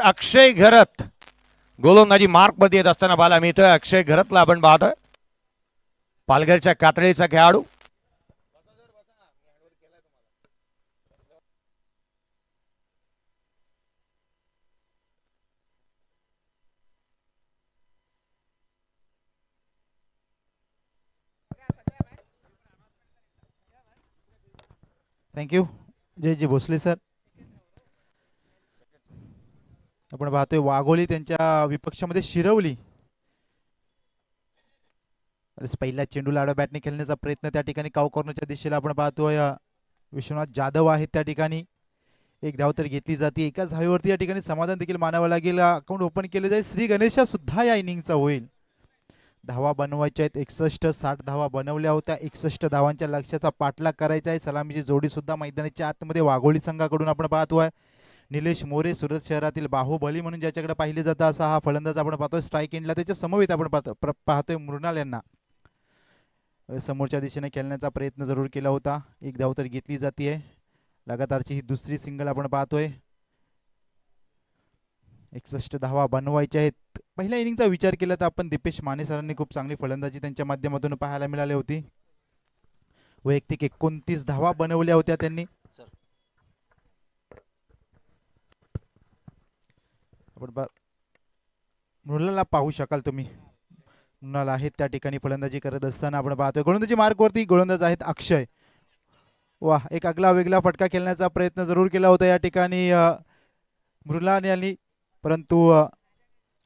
अक्षय घरत गोलंदाजी मार्क मध्ये येत असताना बाला मिळतोय. अक्षय घरतला आपण पाहतोय, पालघरच्या कातळीचा खेळाडू. थँक्यू जय जी भोसले सर. आपण पाहतोय वाघोली त्यांच्या विपक्षामध्ये शिरवली. पहिल्या चेंडूला आडव्या बॅटने खेळण्याचा प्रयत्न त्या ठिकाणी काऊ कॉर्नरच्या दिशेला आपण पाहतोय. विश्वनाथ जाधव आहेत त्या ठिकाणी. एक धाव तर घेतली जाते. एकाच धावेवरती या ठिकाणी समाधान देखील मानावं लागेल. अकाउंट ओपन केले जाईल. श्री गणेशा सुद्धा या इनिंगचा होईल. धावा बनवायच्या आहेत 61. 60 धावा बनवल्या होत्या. 61 धावांच्या लक्ष्याचा पाठलाग करायचा आहे. सलामीची जोडी सुद्धा मैदानाच्या आतमध्ये वाघोली संघाकडून आपण पाहतोय. निलेश मोरे सुरत शहरातील बाहुबली म्हणून ज्याच्याकडे पाहिले जातं असा हा फलंदाज आपण पाहतोय. स्ट्राईक एंडला त्याच्या समवेत आपण पाहतोय मृणाल यांना. समोरच्या दिशेने खेळण्याचा प्रयत्न जरूर केला होता. एक धाव तर घेतली जाते. लगातारची ही दुसरी सिंगल आपण पाहतोय. 61 धावा बनवायच्या आहेत. पहिल्या इनिंगचा विचार केला तर आपण दीपेश माने सरांनी खूप चांगली फलंदाजी त्यांच्या माध्यमातून पाहायला मिळाली होती. वैयक्तिक 29 धावा बनवल्या होत्या त्यांनी. आपण मृणालला पाहू शकाल तुम्ही. मृणाल आहेत त्या ठिकाणी फलंदाजी करत असताना आपण पाहतोय. गोलंदाजी मार्कवरती गोलंदाज आहेत अक्षय. वा, एक आगला वेगळा फटका खेळण्याचा प्रयत्न जरूर केला होता या ठिकाणी मृणाल यांनी, परंतु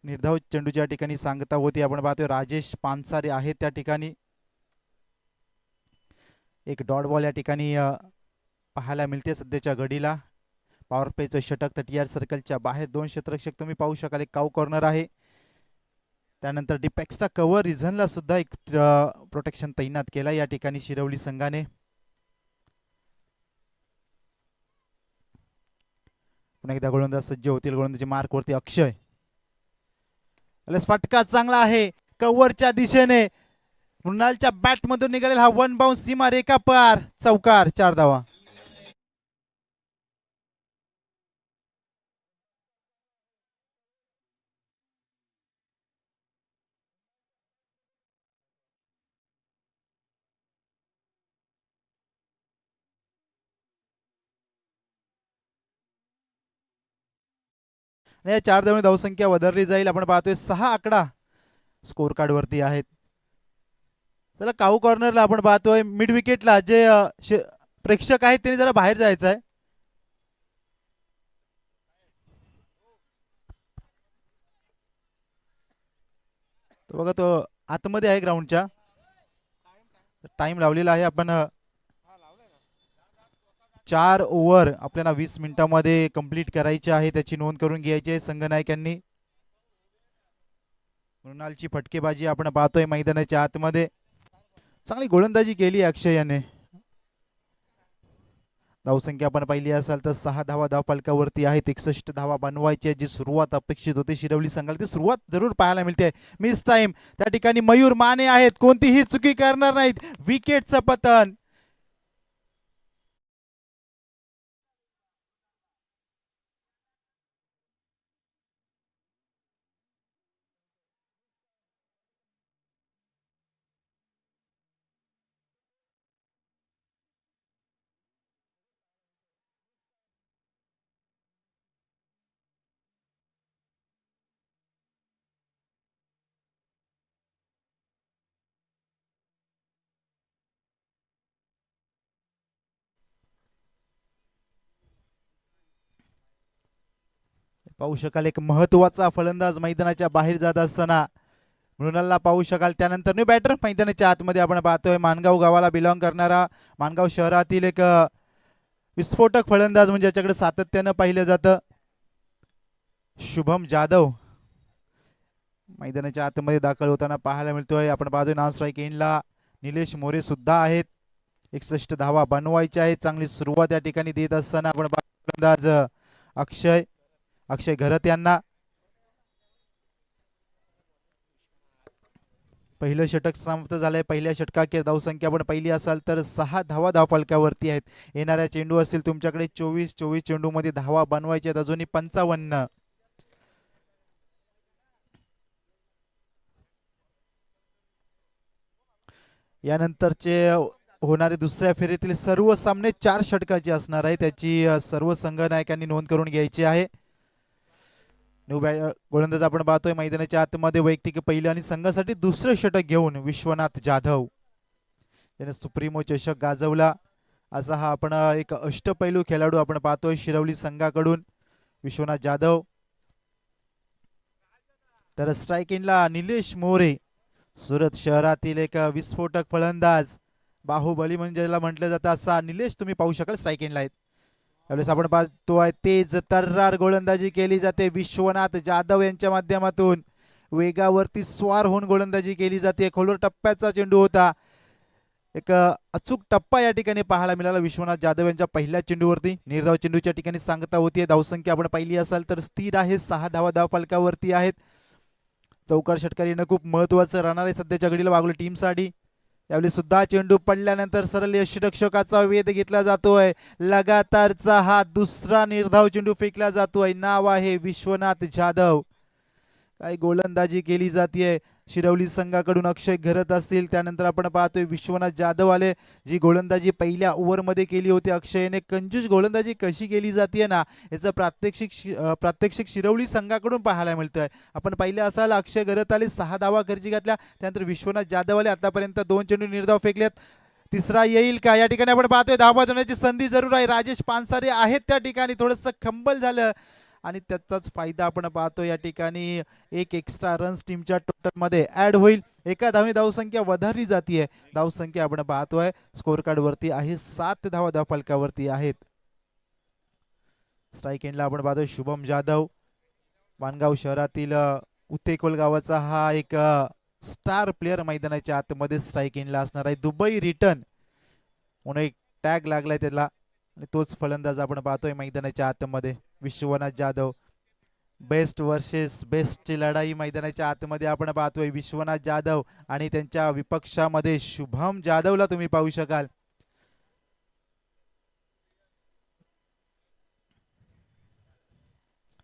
निर्धाव चेंडूच्या ठिकाणी सांगता होती. आपण पाहतोय राजेश पानसारे आहेत त्या ठिकाणी. एक डॉट बॉल या ठिकाणी पाहायला मिळते सध्याच्या घडीला. पॉवर प्लेचं षटक 30 सर्कलच्या बाहेर 2 क्षेत्ररक्षक तुम्ही पाहू शकाल. एक काऊ कॉर्नर आहे. त्यानंतर डीप एक्स्ट्रा कव्हर रिझनला सुद्धा एक प्रोटेक्शन तैनात केला या ठिकाणी शिरवली संघाने. पुन्हा एकदा गोलंदाज सज्ज होतील. गोलंदाजी मार्कवरती अक्षय. फटका चांगला आहे कव्हरच्या दिशेने. मृणालच्या बॅटमधून निघालेला हा 1 बाउन्स सीमा रेखा पार. चौकार. 4 धावा. या 4 धावांनी धावसंख्या वधारली जाईल. आपण पाहतोय 6 आकडा स्कोर कार्ड वरती आहेत. चला काऊ कॉर्नरला आपण पाहतोय मिड विकेटला जे प्रेक्षक आहेत त्यांनी जरा बाहेर जायचं आहे. तो बघा तो आतमध्ये आहे ग्राउंडच्या. टाइम लावलेला आहे आपण. 4 ओव्हर आपल्याला 20 मिनिटांमध्ये कंप्लीट करायची आहे. त्याची नोंद करून घ्यायची आहे संघनायकांनी. मृणालची फटकेबाजी आपण पाहतोय मैदानाच्या आतमध्ये. चांगली गोलंदाजी केली अक्षय याने. धावसंख्या आपण पाहिली असाल तर 6 धावा धावफलकावरती आहेत. 61 धावा बनवायची जी सुरुवात अपेक्षित होती शिरवली संघाला ती सुरुवात जरूर पाहायला मिळते. मिस टाइम त्या ठिकाणी मयूर माने आहेत. कोणतीही चुकी करणार नाहीत. विकेटचं पतन. पाहू शकाल एक महत्वाचा फलंदाज मैदानाच्या बाहेर जात असताना मृणालला पाहू शकाल. त्यानंतर न्यू बॅटर मैदानाच्या आतमध्ये आपण पाहतोय मानगाव गावाला बिलॉंग करणारा, मानगाव शहरातील एक विस्फोटक फलंदाज म्हणजे याच्याकडे सातत्यानं पाहिलं जातं शुभम जाधव मैदानाच्या आतमध्ये दाखल होताना पाहायला मिळतोय. आपण पाहतोय नॉन स्ट्राईक एंडला निलेश मोरे सुद्धा आहेत. 61 धावा बनवायच्या आहेत. चांगली सुरुवात या ठिकाणी देत असताना आपण फलंदाज अक्षय घरत यांना. पहिलं षटक समाप्त झालंय. पहिल्या षटकाखेर धावसंख्या आपण पहिली असाल तर 6 धावा धावफलकावरती आहेत. येणाऱ्या चेंडू असतील तुमच्याकडे 24 चेंडूमध्ये धावा बनवायच्या आहेत. अजूनही 55. यानंतरचे होणारे दुसऱ्या फेरीतील सर्व सामने 4 षटकाचे असणार आहे. त्याची सर्व संघ नायकांनी नोंद करून घ्यायची आहे. गोलंदाज आपण पाहतोय मैदानाच्या आतमध्ये वैयक्तिक पहिलं आणि संघासाठी दुसरं षटक घेऊन विश्वनाथ जाधव याने सुप्रीमो चषक गाजवला. असा हा आपण एक अष्टपैलू खेळाडू आपण पाहतोय शिरवली संघाकडून विश्वनाथ जाधव. तर स्ट्राईक एंडला निलेश मोरे, सुरत शहरातील एक विस्फोटक फलंदाज, बाहुबली म्हणजे ज्याला म्हटलं जातं असा निलेश तुम्ही पाहू शकाल स्ट्राईक एंडला आहेत. त्यावेळेस आपण पाहतोय तेज तर्रार गोलंदाजी केली जाते विश्वनाथ जाधव यांच्या माध्यमातून. वेगावरती स्वार होऊन गोलंदाजी केली जाते. खोलवर टप्प्याचा चेंडू होता. एक अचूक टप्पा या ठिकाणी पाहायला मिळाला विश्वनाथ जाधव यांच्या पहिल्या चेंडूवरती. निर्धाव चेंडूच्या ठिकाणी सांगता होतीये. धावसंख्या आपण पाहिली असाल तर स्थिर आहे, 6 धावा धावफलकावरती आहेत. चौकार षटकार येणं खूप महत्वाचं राहणार आहे सध्याच्या घडीला वाघोली टीमसाठी. यावेळी सुद्धा चेंडू पडल्यानंतर सरळ यष्टिरक्षकाचा वेध घेतला जातोय. लगातारचा हा दुसरा निर्धाव चेंडू फेकला जातोय. नाव आहे विश्वनाथ जाधव. काय गोलंदाजी केली जाते शिरवली संघाकडून. अक्षय घरत असतील, त्यानंतर आपण पाहतोय विश्वनाथ जाधव आले. जी गोलंदाजी पहिल्या ओव्हरमध्ये केली होती अक्षयने, कंजूस गोलंदाजी कशी केली जाते ना याचं प्रात्यक्षिक शिरवली संघाकडून पाहायला मिळतंय. आपण पाहिले असाल अक्षय घरत आले, 6 धावा खर्ची घातल्या. त्यानंतर विश्वनाथ जाधव आले, आतापर्यंत 2 चेंडू निर्धाव फेकलेत. तिसरा येईल का या ठिकाणी आपण पाहतोय. धावा बनवण्याची संधी जरूर आहे. राजेश पानसारे आहेत त्या ठिकाणी. थोडंसं खंबल झालं आणि त्याचाच फायदा आपण पाहतो या ठिकाणी. एक एक्स्ट्रा रन्स टीमच्या टोटल मध्ये ऍड होईल. एका धावने धावसंख्या वधारली जाते. धावसंख्या आपण पाहतोय स्कोर कार्ड वरती आहे 7 धावा धावफलकावरती आहेत. स्ट्राईक एंडला आपण पाहतोय शुभम जाधव, मानगाव शहरातील उतेकोल गावाचा हा एक स्टार प्लेअर मैदानाच्या आतमध्ये स्ट्राईक एंडला असणार आहे. दुबई रिटर्न म्हणून एक टॅग लागलाय त्याला आणि तोच फलंदाज आपण पाहतोय मैदानाच्या आतमध्ये विश्वनाथ जाधव. बेस्ट वर्सेस बेस्टची लढाई मैदानाच्या आतमध्ये आपण पाहतोय. विश्वनाथ जाधव आणि त्यांच्या विपक्षामध्ये शुभम जाधवला तुम्ही पाहू शकाल.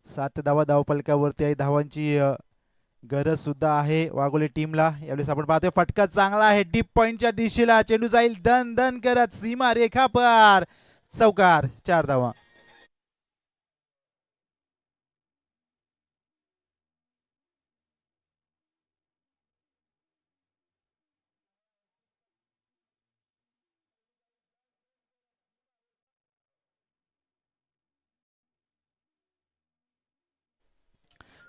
सात धावा धावफलकावरती आहे. धावांची गरज सुद्धा आहे वाघोली टीमला. यावेळेस आपण पाहतोय फटका चांगला आहे डीप पॉइंटच्या दिशेला. चेंडू जाईल दन दन करत सीमा रेखा पार. चौकार, 4 धावा.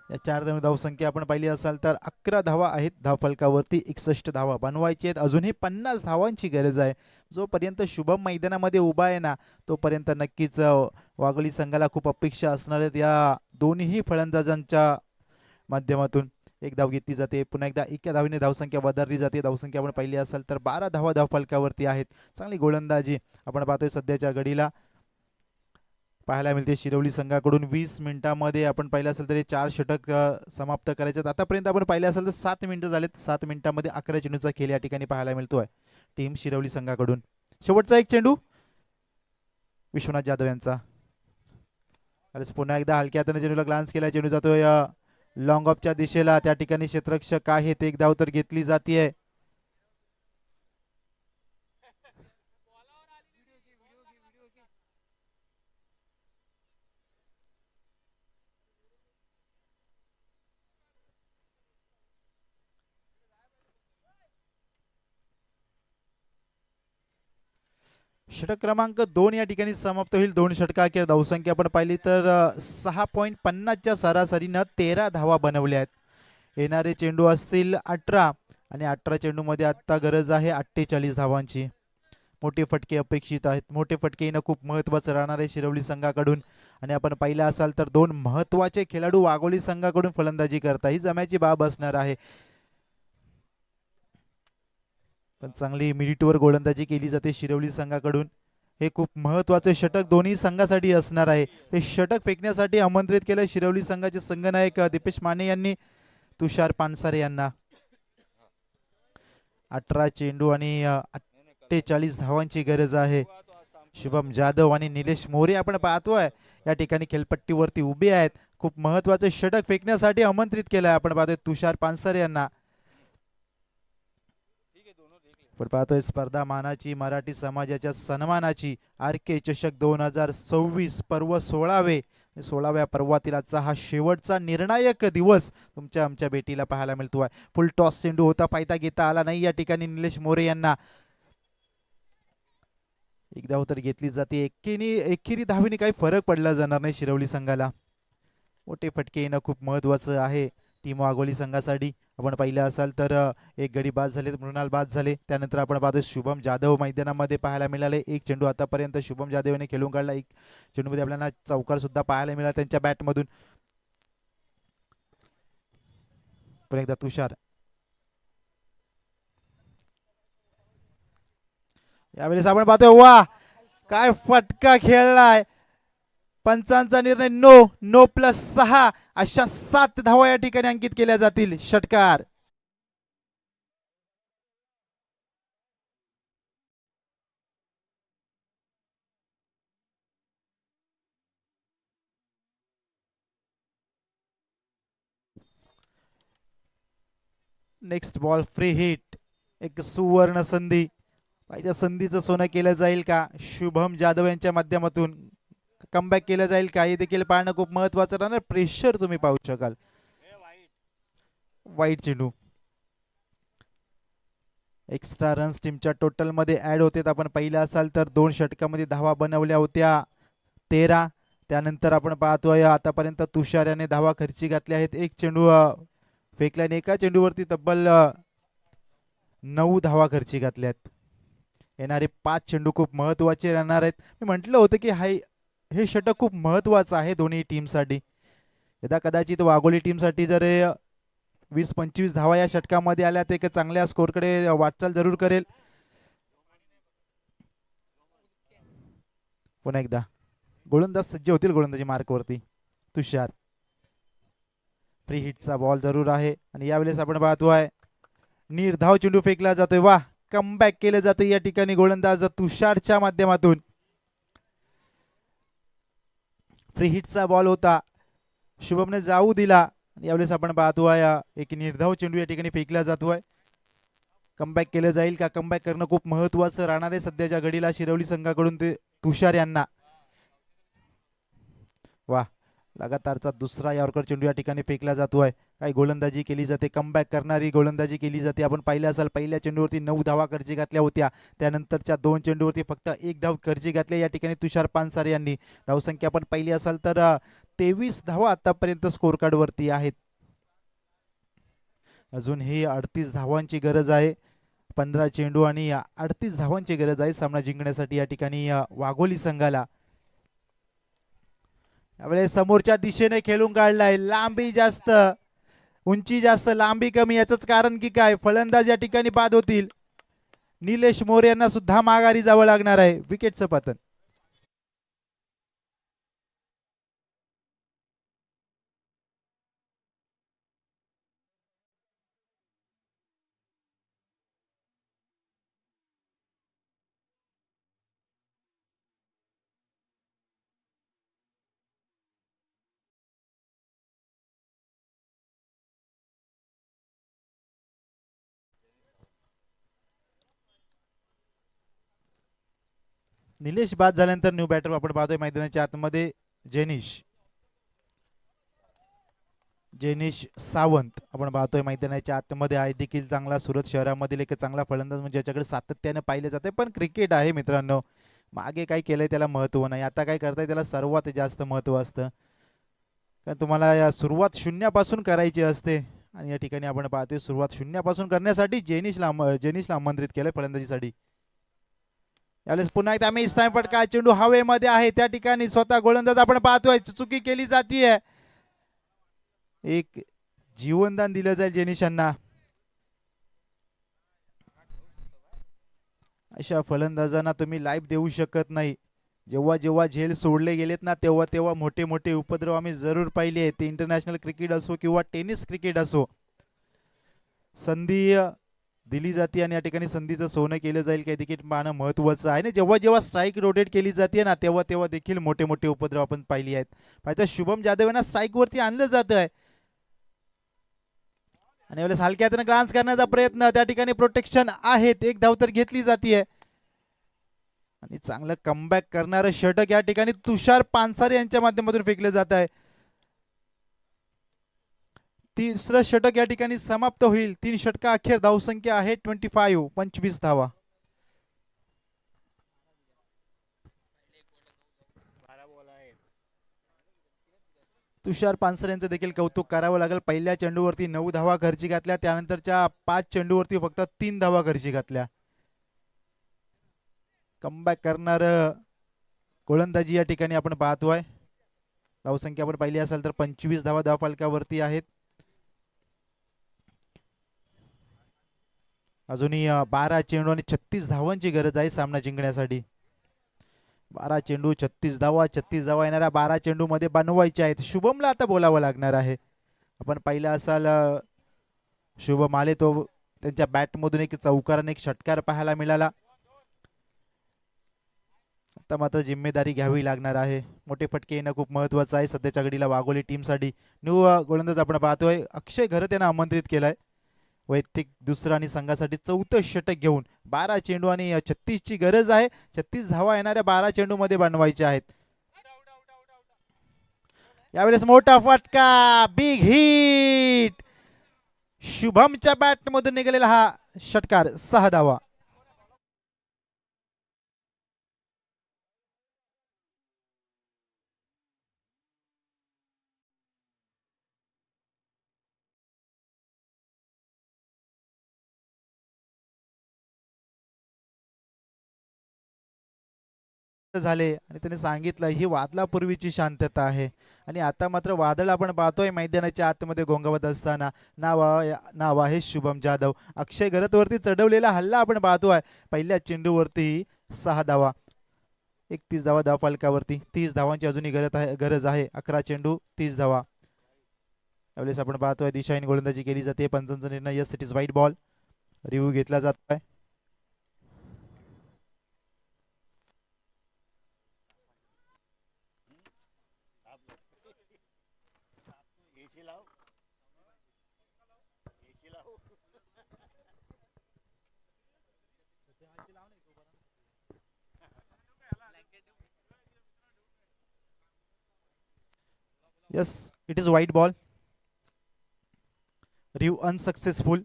या 4 धावसंख्या आपण पाहिली असाल तर 11 धावा आहेत धावफलकावरती. 61 धावा बनवायची आहेत. अजूनही 50 धावांची गरज आहे. जोपर्यंत शुभम मैदानामध्ये उभा आहे ना तोपर्यंत नक्कीच वाघोली संघाला खूप अपेक्षा असणार आहेत या दोन्ही फलंदाजांच्या माध्यमातून. एक धाव घेतली जाते. पुन्हा एकदा एका धावीने धावसंख्या वधारली जाते. धावसंख्या आपण पाहिली असाल तर 12 धावा धावफलकावरती आहेत. चांगली गोलंदाजी आपण पाहतोय सध्याच्या घडीला पाहायला मिळते शिरवली संघाकडून. 20 मिनिटांमध्ये आपण पाहिलं असेल तर 4 षटक समाप्त करायचे. आतापर्यंत आपण पाहिलं असेल तर 7 मिनिटं झालेत. 7 मिनिटांमध्ये 11 चेंडूचा खेळ या ठिकाणी पाहायला मिळतोय टीम शिरवली संघाकडून. शेवटचा एक चेंडू विश्वनाथ जाधव यांचा. पुन्हा एकदा हलक्या हाताने चेंडूला ग्लान्स केला. चेंडू जातोय लॉंग ऑफच्या दिशेला. त्या ठिकाणी क्षेत्ररक्षक आहेत. एक धाव तर घेतली जाते. षटक क्रमांक 2 या ठिकाणी समाप्त होईल. 2 षटकाखेर धावसंख्या आपण पाहिली तर 6.50च्या सरासरीनं 13 धावा बनवल्या आहेत. येणारे चेंडू असतील 18 आणि 18 चेंडूमध्ये आता गरज आहे 48 धावांची. मोठे फटके अपेक्षित आहेत. मोठे फटके येणं खूप महत्वाचं राहणार आहे शिरवली संघाकडून. आणि आपण पाहिलं असाल तर 2 महत्वाचे खेळाडू वाघोली संघाकडून फलंदाजी करता ही जमायची बाब असणार आहे. पण चांगली मिनिटवर गोलंदाजी केली जाते शिरवली संघाकडून. हे खूप महत्वाचे षटक दोन्ही संघासाठी असणार आहे. ते षटक फेकण्यासाठी आमंत्रित केलं शिरवली संघाचे संघनायक दीपेश माने यांनी तुषार पानसारे यांना. 18 चेंडू आणि 48 धावांची गरज आहे. शुभम जाधव आणि निलेश मोरे आपण पाहतोय या ठिकाणी खेळपट्टीवरती उभे आहेत. खूप महत्वाचे षटक फेकण्यासाठी आमंत्रित केलंय आपण पाहतोय तुषार पानसारे यांना. पण पाहतोय स्पर्धा मानाची मराठी समाजाच्या सन्मानाची RK चषक 2026 पर्व 16व्या पर्वातील आजचा हा शेवटचा निर्णायक दिवस तुमच्या आमच्या भेटीला पाहायला मिळतो आहे. फुल टॉस चेंडू होता, पायथा घेता आला नाही या ठिकाणी निलेश मोरे यांना. एक धाव तर घेतली जाते. एकेरी धावेने काही फरक पडला जाणार नाही शिरवली संघाला. मोठे फटके येणं खूप महत्वाचं आहे टीम वाघोली संघासाठी. आपण पाहिलं असाल तर एक गडी बाद झाले, मृणाल बाद झाले. त्यानंतर आपण पाहतो शुभम जाधव मैदानामध्ये पाहायला मिळाले. एक चेंडू आतापर्यंत शुभम जाधव याने खेळून काढला. एक चेंडूमध्ये आपल्याला चौकार सुद्धा पाहायला मिळाला त्यांच्या बॅटमधून. पण एकदा तुषार, यावेळेस आपण पाहतोय वा काय फटका खेळलाय. पंचांचा निर्णय नो प्लस 6 अशा 7 धावा या ठिकाणी अंकित केल्या जातील. षटकार नेक्स्ट बॉल फ्री हिट. एक सुवर्ण संधी, पाहिजे संधीचं सोनं केलं जाईल का शुभम जाधव यांच्या माध्यमातून. कमबॅक केलं जाईल का हे देखील पाहणं खूप महत्वाचं राहणार. प्रेशर तुम्ही पाहू शकाल. वाईट चेंडू. एक्स्ट्रा रन्स टीमच्या टोटल मध्ये ऍड होते. आपण पाहिलं असाल तर 2 षटकामध्ये धावा बनवल्या होत्या 13. त्यानंतर आपण पाहतोय आतापर्यंत तुषार याने धावा खर्ची घातल्या आहेत. एक चेंडू फेकल्याने एका चेंडूवरती तब्बल 9 धावा खर्ची घातल्यात. येणारे 5 चेंडू खूप महत्वाचे राहणार आहेत. मी म्हटलं होतं की हे षटक खूप महत्वाचं आहे दोन्ही टीमसाठी. यदा कदाचित वाघोली टीमसाठी जर 20-25 धावा या षटकामध्ये आल्या तर एक चांगल्या स्कोरकडे वाटचाल जरूर करेल. पुन्हा एकदा गोलंदाज सज्ज होतील गोलंदाजी मार्कवरती. तुषार, फ्री हिटचा बॉल जरूर आहे आणि यावेळेस आपण पाहतोय निर्धाव चेंडू फेकला जातोय. वा कमबॅक केलं जातं या ठिकाणी गोलंदाज तुषारच्या माध्यमातून. फ्री हिटचा बॉल होता, शुभमने जाऊ दिला. यावेळेस आपण पाहतोय एक निर्धाव चेंडू या ठिकाणी फेकला जातोय. कमबॅक केलं जाईल का. कमबॅक करणं खूप महत्वाचं राहणार आहे सध्याच्या घडीला शिरवली संघाकडून ते तुषार यांना. वा लगातारचा दुसरा यॉर्कर चेंडू या ठिकाणी फेकला जातोय. काही गोलंदाजी केली जाते, कमबॅक करणारी गोलंदाजी केली जाते. आपण पाहिलं असाल पहिल्या चेंडूवरती 9 धावा खर्ची घातल्या होत्या. त्यानंतरच्या 2 चेंडूवरती फक्त 1 धाव खर्ची घातल्या या ठिकाणी तुषार पानसारे यांनी. धावसंख्या आपण पाहिली असाल तर 23 धावा आतापर्यंत स्कोर कार्ड वरती आहेत. अजूनही 38 धावांची गरज आहे. 15 चेंडू आणि 38 धावांची गरज आहे सामना जिंकण्यासाठी या ठिकाणी वाघोली संघाला. यावेळेस समोरच्या दिशेने खेळून काढलाय. लांबी जास्त, उंची जास्त, लांबी कमी. याचंच कारण की काय, फलंदाज या ठिकाणी बाद होतील. निलेश मोरे यांना सुद्धा माघारी जावं लागणार आहे. विकेटचं पतन. निलेश बाद झाल्यानंतर न्यू बॅटर आपण पाहतोय मैदानाच्या आतमध्ये जेनिश सावंत आपण पाहतोय मैदानाच्या आतमध्ये आहे. देखील चांगला सुरत शहरामधील एक चांगला फलंदाज म्हणजे ज्याच्याकडे सातत्याने पाहिले जाते. पण क्रिकेट आहे मित्रांनो, मागे काय केलंय त्याला महत्व नाही, आता काय करताय त्याला सर्वात जास्त महत्व असतं. कारण तुम्हाला या सुरुवात शून्यापासून करायची असते आणि या ठिकाणी आपण पाहतोय सुरुवात शून्यापासून करण्यासाठी जेनिशला आमंत्रित केलंय फलंदाजीसाठी. यावेळेस पुन्हा एकदा मी फटका, चेंडू हवेमध्ये आहे. त्या ठिकाणी स्वतः गोलंदाज आपण पाहतोय चुकी केली जातीये. एक जीवनदान दिलं जाईल जेनिशांना. अशा फलंदाजांना तुम्ही लाईफ देऊ शकत नाही. जेव्हा जेव्हा झेल सोडले गेलेत ना तेव्हा तेव्हा मोठे मोठे उपद्रव आम्ही जरूर पाहिले आहेत. ते इंटरनॅशनल क्रिकेट असो किंवा टेनिस क्रिकेट असो, संधी दिली जाते आणि या ठिकाणी संधीचं सोनं केलं जाईल काही देखील पाहणं महत्वाचं आहे. जेव्हा जेव्हा स्ट्राईक रोटेट केली जाते ना तेव्हा तेव्हा देखील मोठे मोठे उपद्रव आपण पाहिली आहेत. पाहिजे शुभम जाधव यांना स्ट्राईक वरती आणलं जात आहे. आणि यावेळेस हलक्या हाताने ग्लान्स करण्याचा प्रयत्न, त्या ठिकाणी प्रोटेक्शन आहेत, एक धाव तर घेतली जाते आणि चांगलं कमबॅक करणारं षटक या ठिकाणी तुषार पानसारे यांच्या माध्यमातून फेकले जात आहे. तिसरं षटक या ठिकाणी समाप्त होईल. 3 षटका अखेर धावसंख्या आहे 25 धावा. तुषार पानसरे यांचं देखील कौतुक करावं लागेल. पहिल्या चेंडूवरती 9 धावा घरची घातल्या, त्यानंतरच्या 5 चेंडूवरती फक्त 3 धावा घरची घातल्या. कमबॅक करणार गोलंदाजी या ठिकाणी आपण पाहतोय. धावसंख्या आपण पाहिली असेल तर 25 धावा धावफलकावरती आहेत. अजूनही 12 चेंडू आणि 36 धावांची गरज आहे सामना जिंकण्यासाठी. 12 चेंडू 36 धावा, 36 धावा येणाऱ्या 12 चेंडू मध्ये बनवायच्या आहेत. शुभमला आता बोलावं लागणार आहे. आपण पाहिलं असाल शुभम आले तो त्यांच्या बॅटमधून एक चौकार आणि एक षटकार पाहायला मिळाला. आता मात्र जिम्मेदारी घ्यावी लागणार आहे. मोठे फटके येणं खूप महत्वाचं आहे सध्याच्या घडीला वाघोली टीमसाठी. न्यू गोलंदाज आपण पाहतोय अक्षय घरत यांना आमंत्रित केलाय. वैयक्तिक दुसरं आणि संघासाठी 4थं षटक घेऊन 12 चेंडू आणि 36 ची गरज आहे. 36 धावा येणाऱ्या 12 चेंडू मध्ये बनवायच्या आहेत. यावेळेस मोठा फटका, बिग हिट, शुभमच्या बॅट मधून निघालेला हा षटकार, 6 धावा. झाले आणि त्याने सांगितलं ही वादळापूर्वीची शांतता आहे. आणि आता मात्र वादळ आपण पाहतोय मैदानाच्या आतमध्ये घोंगावत असताना. नाव आहे शुभम जाधव. अक्षय घरतवरती चढवलेला हल्ला आपण पाहतोय. पहिल्या चेंडूवरती 6 धावा, 31 धावा धावफलकावरती. 30 धावांची अजूनही गरज आहे. 11 चेंडू 30 धावा. यावेळेस आपण पाहतोय दिशाहीन गोलंदाजी केली जाते. पंचांचा निर्णय yes it is white ball. Review घेतला जातोय. Yes it is white ball. Review unsuccessful.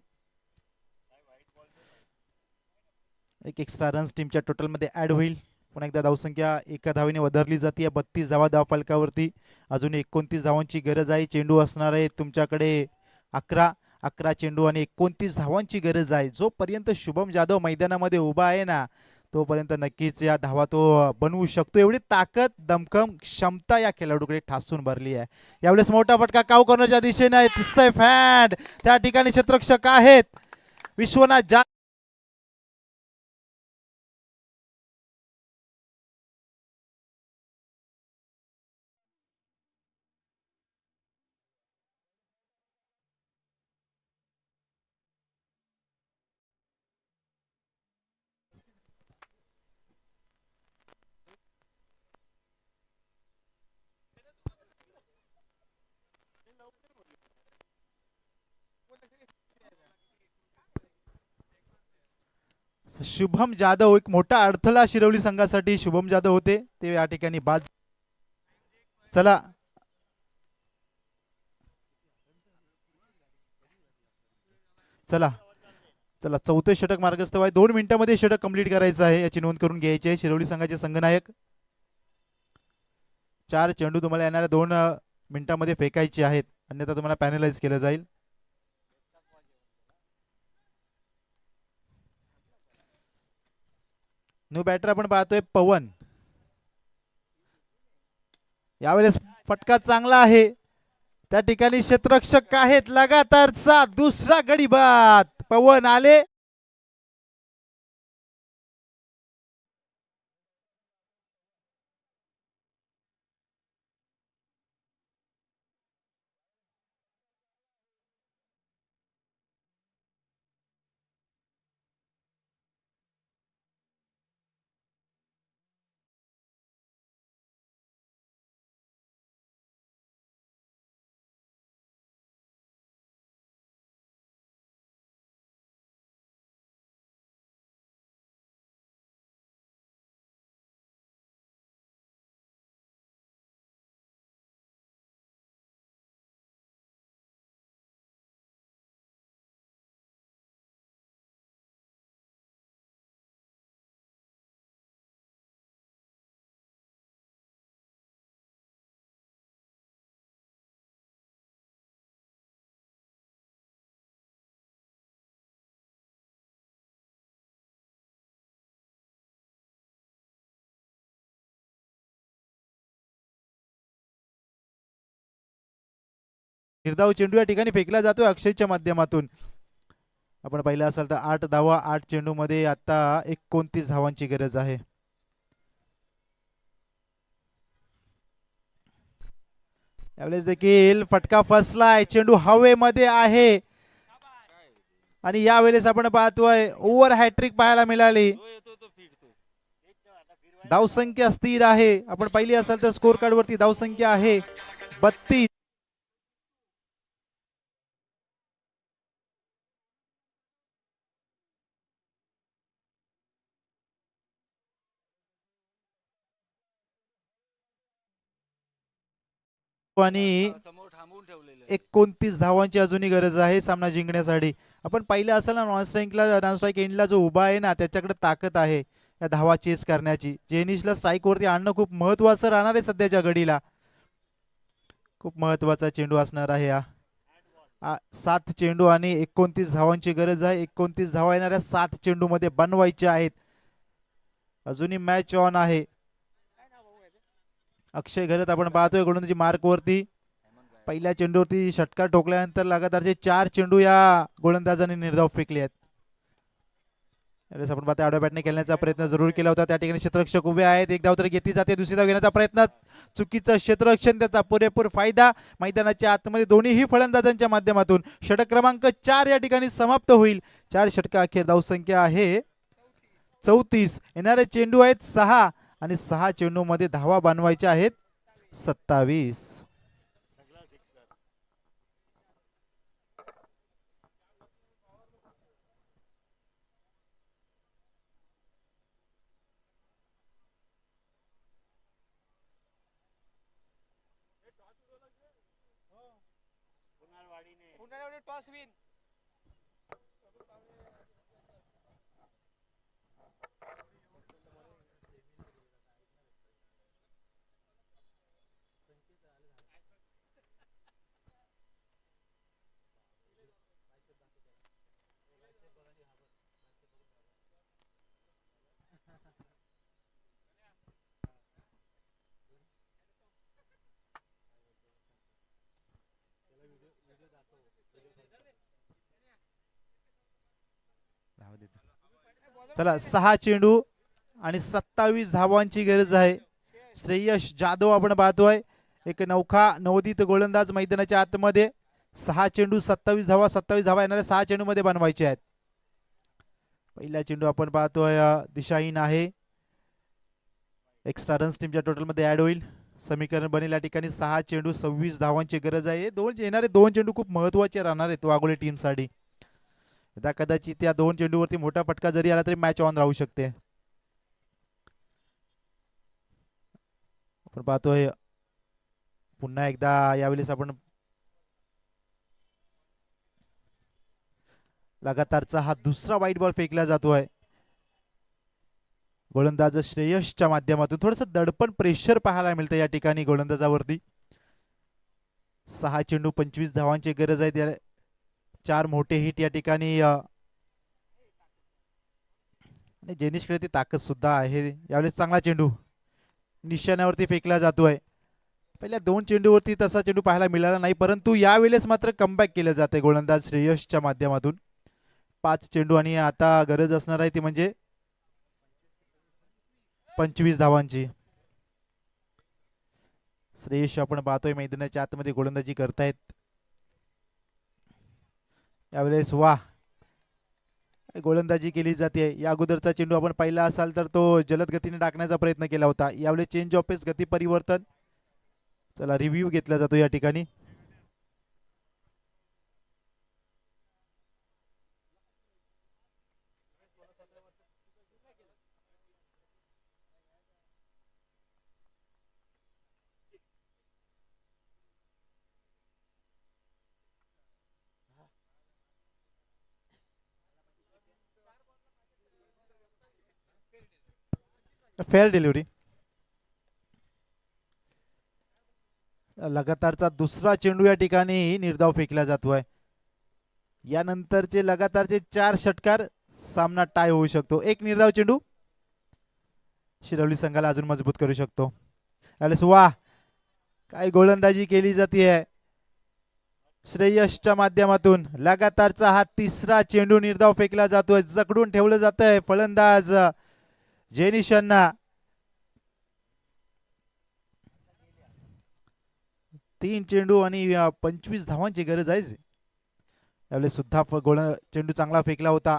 एक एक्स्ट्रा रन्स टीमच्या टोटलमध्ये ऍड होईल. पुन्हा एकदा धावसंख्या एका धावेने वधारली जाते. 32 धावा धावफलकावरती. अजून 29 धावांची गरज आहे. चेंडू असणार आहे तुमच्याकडे 11 चेंडू आणि 29 धावांची गरज आहे. जोपर्यंत शुभम जाधव मैदानामध्ये उभा आहे ना तोपर्यंत नक्कीच या धावा तो बनवू शकतो. एवढी ताकद, दमखम, क्षमता या खेळाडूकडे ठासून भरली आहे. यावेळेस मोठा फटका काव कॉर्नरच्या दिशेने. Safe hand. त्या ठिकाणी क्षेत्ररक्षक आहेत विश्वनाथ शुभम जाधव, एक मोठा अडथळा शिरवली संघासाठी शुभम जाधव होते ते या ठिकाणी बाद. चला चला चला 4थं षटक मार्गस्थ आहे. 2 मिनिटांमध्ये षटक कंप्लीट करायचं आहे याची नोंद करून घ्यायची आहे. शिरवली संघाचे संघनायक 4 चेंडू तुम्हाला येणाऱ्या 2 मिनिटांमध्ये फेकायचे आहेत, अन्यथा तुम्हाला पॅनलाइज केलं जाईल. न्यू बॅटर आपण पाहतोय पवन. यावेळेस फटका चांगला आहे. त्या ठिकाणी क्षेत्ररक्षक आहेत. लगातारचा दुसरा गडी बाद. पवन आले. निर्धाव चेंडू या ठिकाणी फेकला जातोय अक्षयच्या माध्यमातून. आपण पाहिलं असाल तर 8 धावा 8 चेंडू मध्ये आता 29 धावांची गरज आहे. यावेळेस देखील फटका फसलाय, चेंडू हवेमध्ये आहे आणि यावेळेस आपण पाहतोय ओव्हर हॅट्रिक पाहायला मिळाली. धावसंख्या स्थिर आहे. आपण पाहिली असाल तर स्कोर कार्ड वरती धावसंख्या आहे 32. आणि 29 धावांची अजूनही गरज आहे सामना जिंकण्यासाठी. आपण पाहिलं असेल ना नॉन स्ट्राईक एंडला जो उभा आहे ना त्याच्याकडे ताकद आहे या धावा चेस करण्याची. जेनिशला स्ट्राईक वरती आणणं खूप महत्वाचं राहणार आहे सध्याच्या घडीला. खूप महत्वाचा चेंडू असणार आहे हा. 7 चेंडू आणि 29 धावांची गरज आहे. 29 धावा येणाऱ्या 7 चेंडू मध्ये बनवायच्या आहेत. अजूनही मॅच ऑन आहे. अक्षय घरत आपण पाहतोय गोलंदाजी मार्क वरती. पहिल्या चेंडूवरती षटकार ठोकल्यानंतर लगातारचे 4 चेंडू या गोलंदाजांनी निर्धाव फेकले आहेत. आपण पाहतोय आडव्या बॅटने खेळण्याचा प्रयत्न जरूर केला होता. त्या ठिकाणी क्षेत्ररक्षक उभे आहेत. एक धाव तर घेतली जाते. दुसरी धाव घेण्याचा प्रयत्न चुकीचं क्षेत्ररक्षण, त्याचा पुरेपूर फायदा. मैदानाच्या आतमध्ये दोन्हीही फलंदाजांच्या माध्यमातून षटक क्रमांक 4 या ठिकाणी समाप्त होईल. 4 षटका अखेर धावसंख्या आहे 34. येणारे चेंडू आहेत 6 आणि 6 चेंडू मध्ये धावा बनवायच्या आहेत 27. चला 6 चेंडू आणि 27 धावांची गरज आहे. श्रेयस जाधव आपण पाहतोय एक नौखा नवोदित गोलंदाज मैदानाच्या आतमध्ये. 6 चेंडू 27 धावा. 27 धावा येणाऱ्या 6 चेंडू मध्ये बनवायचे आहेत. पहिला चेंडू आपण पाहतोय दिशाहीन आहे. एक्स्ट्रा रन्स टीमच्या टोटल मध्ये ऍड होईल. समीकरण बनेल या ठिकाणी 6 चेंडू 26 धावांची गरज आहे. येणारे 2 चेंडू खूप महत्वाचे राहणार आहेत वाघोली टीमसाठी. कदाचित त्या 2 चेंडूवरती मोठा फटका जरी आला तरी मॅच ऑन राहू शकते. आपण पाहतोय पुन्हा एकदा यावेळेस आपण लगातारचा हा दुसरा वाईट बॉल फेकला जातोय. गोलंदाज श्रेयसच्या माध्यमातून थोडस दडपण प्रेशर पाहायला मिळतं या ठिकाणी गोलंदाजावरती. 6 चेंडू 25 धावांची गरज आहे. 4 मोठे हिट या ठिकाणी जेनिशकडे ती ताकद सुद्धा आहे. यावेळेस चांगला चेंडू निशाण्यावरती फेकला जातोय. पहिल्या 2 चेंडूवरती तसा चेंडू पाहायला मिळाला नाही, परंतु यावेळेस मात्र कमबॅक केलं जाते गोलंदाज श्रेयसच्या माध्यमातून. 5 चेंडू आणि आता गरज असणार आहे ती म्हणजे 25 धावांची. श्रेयस आपण पाहतोय मैदानाच्या आतमध्ये गोलंदाजी करतायत यावेळेस. वा गोलंदाजी केली जाते. या अगोदरचा चेंडू आपण पाहिला असाल तर तो जलद गतीने टाकण्याचा प्रयत्न केला होता. यावेळेस चेंज ऑफ पेस, गती परिवर्तन. चला रिव्ह्यू घेतला जातो या ठिकाणी. Fair delivery. लगातारचा दुसरा चेंडू या ठिकाणी निर्धाव फेकला जातोय. यानंतरचे लगातारचे 4 षटकार सामना टाय होऊ शकतो. एक निर्धाव चेंडू शिरवली संघाला अजून मजबूत करू शकतो. वा काय गोलंदाजी केली जाते. श्रेयसच्या माध्यमातून लगातारचा हा तिसरा चेंडू निर्धाव फेकला जातोय, जकडून ठेवलं जात आहे फलंदाज जेनिशनना. 3 चेंडू आणि 25 धावांची गरज आहे. यावेळेस सुद्धा चेंडू चांगला फेकला होता.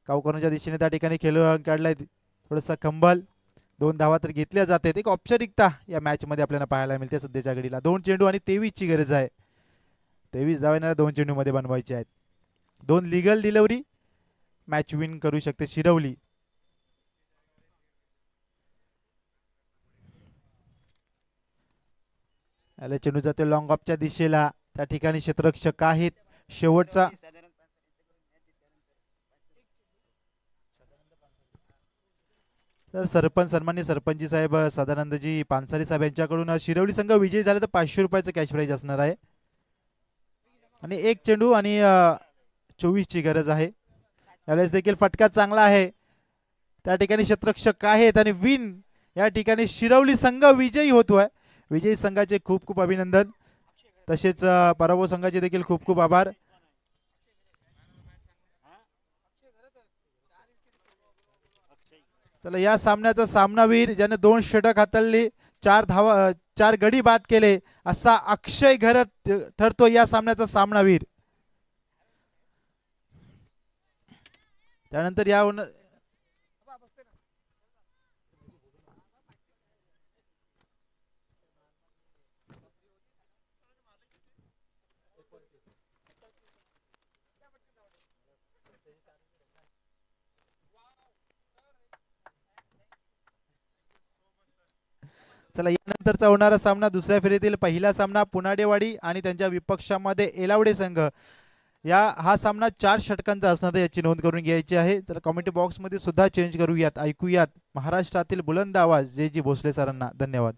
कावकरच्या दिशेने त्या ठिकाणी खेळ काढलाय थोडासा कंबल. 2 धावा तर घेतल्या जाते. एक औपचारिकता या मॅच मध्ये आपल्याला पाहायला मिळते सध्याच्या घडीला. 2 चेंडू आणि 23 ची गरज आहे. 23 धावा 2 चेंडू मध्ये बनवायचे आहेत. 2 लिगल डिलिव्हरी मॅच विन करू शकते शिरवली. याला चेंडू जाते लॉंग ऑफच्या दिशेला. त्या ठिकाणी क्षेत्ररक्षक आहेत. शेवटचा तर सरपंच सन्माननीय सरपंच साहेब सदानंदजी पानसारी साहेब यांच्याकडून शिरवली संघ विजयी झाला तर 500 रुपयाचं कॅश प्राइज असणार आहे. आणि 1 चेंडू आणि 24 ची गरज आहे. यावेळेस देखील फटका चांगला आहे. त्या ठिकाणी क्षेत्ररक्षक आहेत आणि विन या ठिकाणी शिरवली संघ विजयी होतोय. विजयी संघाचे खूप खूप अभिनंदन. तसेच पराभव संघाचे देखील खूप खूप आभार. चला या सामन्याचा सामनावीर ज्याने 2 षटक हाताळली, 4 गडी बाद केले असा अक्षय घरत ठरतो या सामन्याचा सामनावीर. त्यानंतर या चला यानंतरचा होणारा सामना दुसऱ्या फेरीतील पहिला सामना पुनाडेवाडी आणि त्यांच्या विपक्षामध्ये एलावडे संघ. हा सामना 4 षटकांचा असणार आहे याची नोंद करून घ्यायची आहे. तर कमेंट बॉक्स मध्ये सुद्धा चेंज करूयात. ऐकूयात महाराष्ट्रातील बुलंद आवाज जे जी भोसले सरांना. धन्यवाद.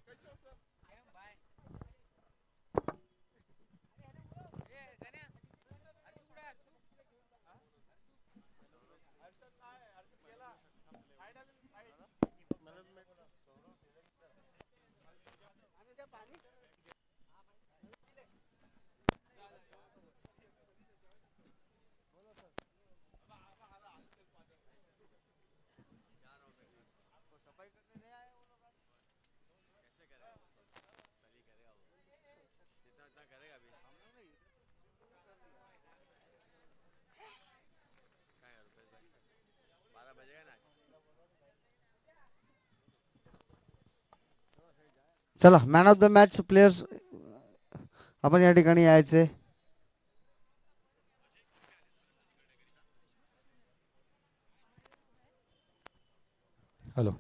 चला man of the match players आपण या ठिकाणी यायचे. हॅलो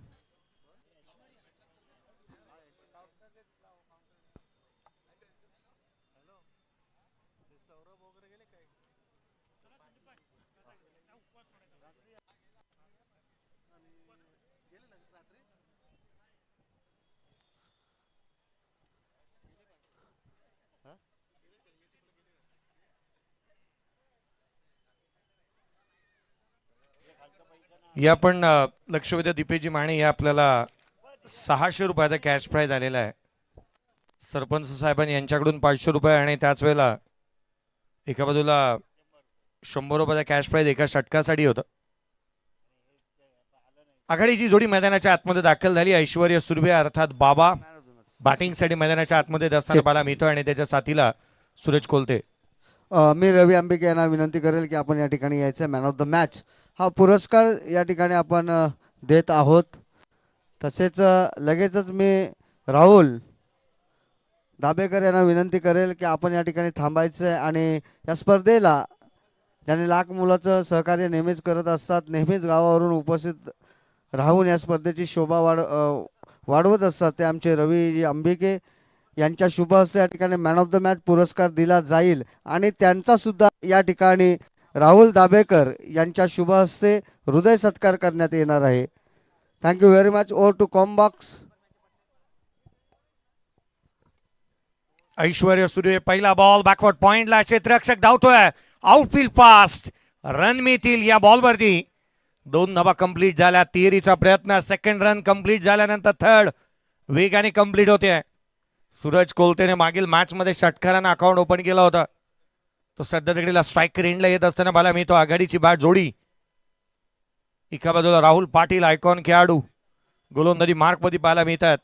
या पण लक्षवेध दीपेजी माने या आपल्याला 600 रुपयाचा कॅश प्राइज आलेला आहे. सरपंच साहेबांनी यांच्याकडून 500 रुपये आणि त्याच वेळेला एका बाजूला 100 रुपयाचा कॅश प्राइज एका षटकासाठी होतं. आघाडीची जोडी मैदानाच्या आतमध्ये दाखल झाली. ऐश्वर्य सुर्वे अर्थात बाबा बॅटिंगसाठी मैदानाच्या आतमध्ये असताना पाहायला मिळतो आणि त्याच्या साथीला सूरज कोलते. मी रवी आंबिके यांना विनंती करेल की आपण या ठिकाणी यायचं. मॅन ऑफ द मॅच हा पुरस्कार या ठिकाणी आपण देत आहोत. तसेच लगेचच मी राहुल दाभेकर यांना विनंती करेल की आपण या ठिकाणी थांबायचं आहे आणि या स्पर्धेला ज्याने लाख मुलाचं सहकार्य नेहमीच करत असतात, नेहमीच गावावरून उपस्थित राहून या स्पर्धेची शोभा वाढवत असतात, ते आमचे रवी आंबिके यांच्या शुभ हस्ते या ठिकाणी मॅन ऑफ द मॅच पुरस्कार दिला जाईल. आणि त्यांचा सुद्धा या ठिकाणी राहुल दाभेकर यांच्या शुभ हस्ते हृदय सत्कार करण्यात येणार आहे. Thank you very much. Over to combox. Aishwarya Surya पहिला बॉल बॅकवर्ड पॉइंटला क्षेत्ररक्षक धावतोय. आउटफील्ड फास्ट रन मिळतील या बॉलवरती. 2 धावा कंप्लीट झाल्या. तिहेरीचा प्रयत्न. सेकंड रन कंप्लीट झाल्यानंतर थर्ड वेगाने कंप्लीट होते. सूरज कोलतेने मागील मॅच मध्ये षटकारांना अकाउंट ओपन केला होता. तो सध्या तिकडेला स्ट्राईक रेंजला येत असताना मला मी तो आघाडीची बॅट जोडी. एका बाजूला राहुल पाटील आयकॉन खेळाडू गोलंदाजी मार्क मध्ये पाहायला मिळतात.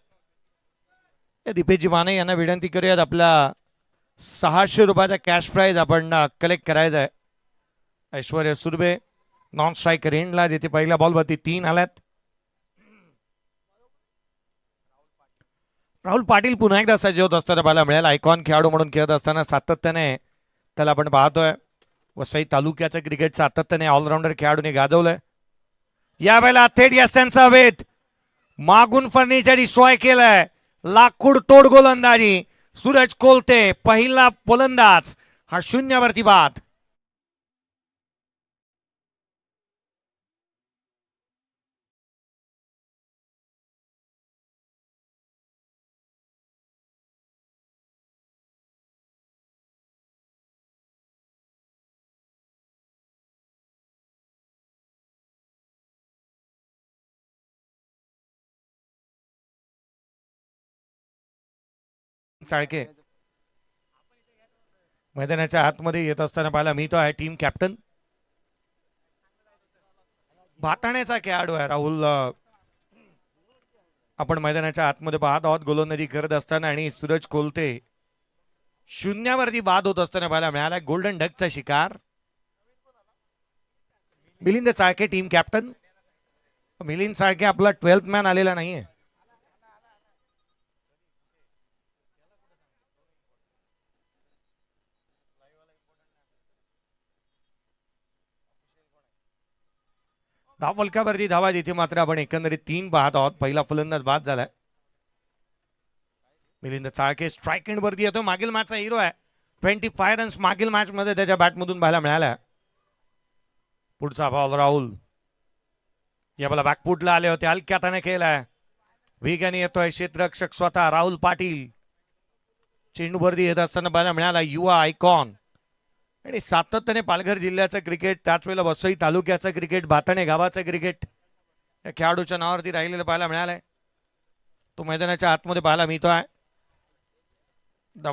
दीपेशजी माने यांना विनंती करूयात आपला 600 रुपयाचा कॅश प्राइज आपण कलेक्ट करायचा आहे. ऐश्वर्या सुर्वे नॉन स्ट्राईक रेंजला जिथे पहिल्या बॉलवरती 3 आल्यात. राहुल पाटील पुन्हा एकदा सज्ज होत असताना पाहायला मिळाला. आयकॉन खेळाडू म्हणून खेळत असताना सातत्याने त्याला आपण पाहतोय. वसई तालुक्याचं क्रिकेट सातत्याने ऑलराऊंडर खेळाडूने गाजवलंय. यावेळेला थेट यशांचा वेध मागून फर्निचर डिस्ट्रॉय केलंय. लाकूड तोड गोलंदाजी सूरज कोलते पहिला फलंदाज हा शून्यावरती बाद. चाळके मैदानाच्या आतमध्ये येत असताना पाहायला मी तो आहे टीम कॅप्टन भाताण्याचा खेळाडू आहे राहुल. आपण मैदानाच्या आतमध्ये पाहत आहोत गोलंदाजी करत असताना आणि सूरज कोलते शून्यावरती बाद होत असताना पाहायला मिळाला. गोल्डन डकचा शिकार मिलिंद चाळके टीम कॅप्टन. मिलिंद चाळके आपला 12th मॅन आलेला नाहीये. धाव फलकावरती धावा जिथे मात्र आपण एकंदरीत 3 पाहत आहोत. पहिला फलंदाज बाद झालाय. मिलिंद चाळके स्ट्राईक एंड वरती येतो. मागील मॅचचा हिरो आहे. 25 रन्स मागील मॅच मध्ये त्याच्या बॅटमधून पाहायला मिळाला. पुढचा बॉल राहुल या बॉल बॅकफुटला आले होते. हलक्यात केलाय. वेगाने येतोय क्षेत्ररक्षक स्वतः राहुल पाटील. चेंडूवरती येत असताना पाहायला मिळाला युवा आयकॉन. आणि सातत्याने पालघर जिल्ह्याचं क्रिकेट त्याच वेळेला वसई तालुक्याचं क्रिकेट भाताणे गावाचं क्रिकेट या खेळाडूच्या नावावरती राहिलेलं पाहायला मिळालंय. तो मैदानाच्या आतमध्ये पाहायला मिळतो आहे.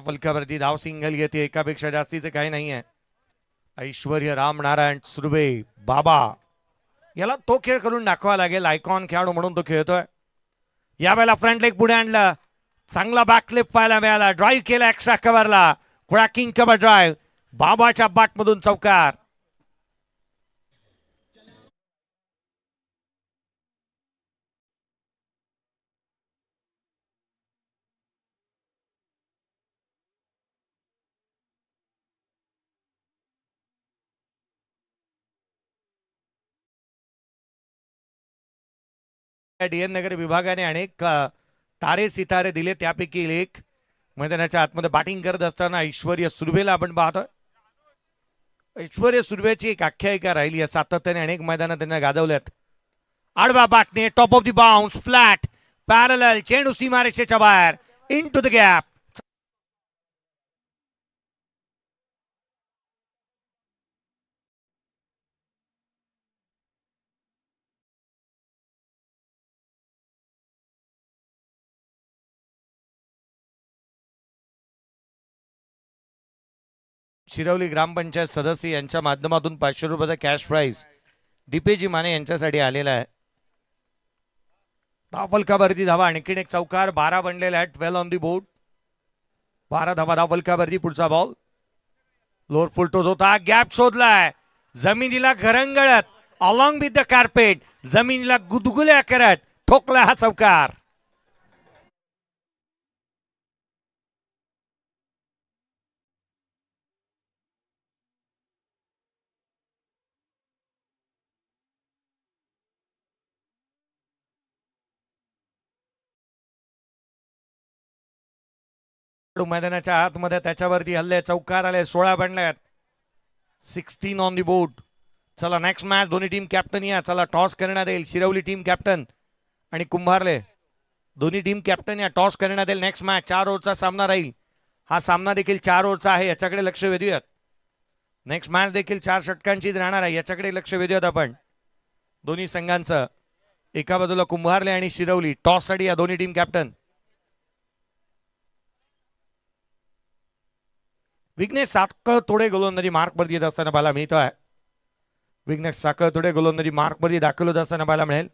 फलकावरती धाव सिंगल घेते. एकापेक्षा जास्तीचं काही नाही आहे. ऐश्वर्य रामनारायण सुर्वे बाबा याला तो खेळ करून दाखवा लागेल. आयकॉन खेळाडू म्हणून तो खेळतोय. यावेळेला फ्रंट लेग पुढे आणलं. चांगला बॅकलिप पाहायला मिळाला. ड्राईव्ह केला एक्स्ट्रा कव्हरला. क्रॅकिंग कव्हर ड्राईव्ह बाबाच्या बॅटमधून चौकार. डीएन नगर विभागाने अनेक तारे सितारे दिले. त्यापैकी एक मैदानाच्या आतमध्ये बॅटिंग करत असताना ऐश्वर्य सुर्वेला आपण पाहतोय. ऐश्वर्य सुर्वेची एक आख्यायिका राहिली आहे. सातत्याने अनेक मैदानात त्यांना गाजवल्यात. आडवा बॅटने top of the bounce flat parallel चेंडू सीमारेषेच्या बाहेर into the gap. Shirvali ग्रामपंचायत सदस्य यांच्या माध्यमातून 500 रुपयाचा कॅश प्राइज दीपेशजी माने यांच्यासाठी आलेला आहे. फलकावरती धावा आणखीन एक चौकार. 12 बनलेला आहे. 12 ऑन दी बोर्ड. 12 धावा फलकावरती. पुढचा बॉल लोअर फुल टोज होता. गॅप शोधलाय. जमिनीला घरंगळत अलॉंग विथ द कार्पेट जमिनीला गुदगुल्या करत ठोकला हा चौकार. मैदानाच्या आतमध्ये त्याच्यावरती हल्ले चौकार आले. 16 बनल्यात. 16 ऑन दी बोर्ड. चला नेक्स्ट मॅच. दोन्ही टीम कॅप्टन या. चला टॉस करण्यात येईल. शिरवली टीम कॅप्टन आणि कुंभारले दोन्ही टीम कॅप्टन या. टॉस करण्यात येईल. नेक्स्ट मॅच 4 ओव्हरचा सामना राहील. हा सामना देखील 4 ओव्हरचा आहे. याच्याकडे लक्ष वेधूयात. नेक्स्ट मॅच देखील 4 षटकांचीच राहणार आहे. याच्याकडे लक्ष वेधूयात आपण. दोन्ही संघांचं एका बाजूला कुंभारले आणि शिरवली. टॉस साठी या दोन्ही टीम कॅप्टन. विघ्नेश साखळतोडे गोलंदाजी मार्कवरती येत असताना पाहायला मिळतो आहे. विघ्नेश साखळतोडे गोलंदाजी मार्कवरती दाखल होत असताना पाहायला मिळेल.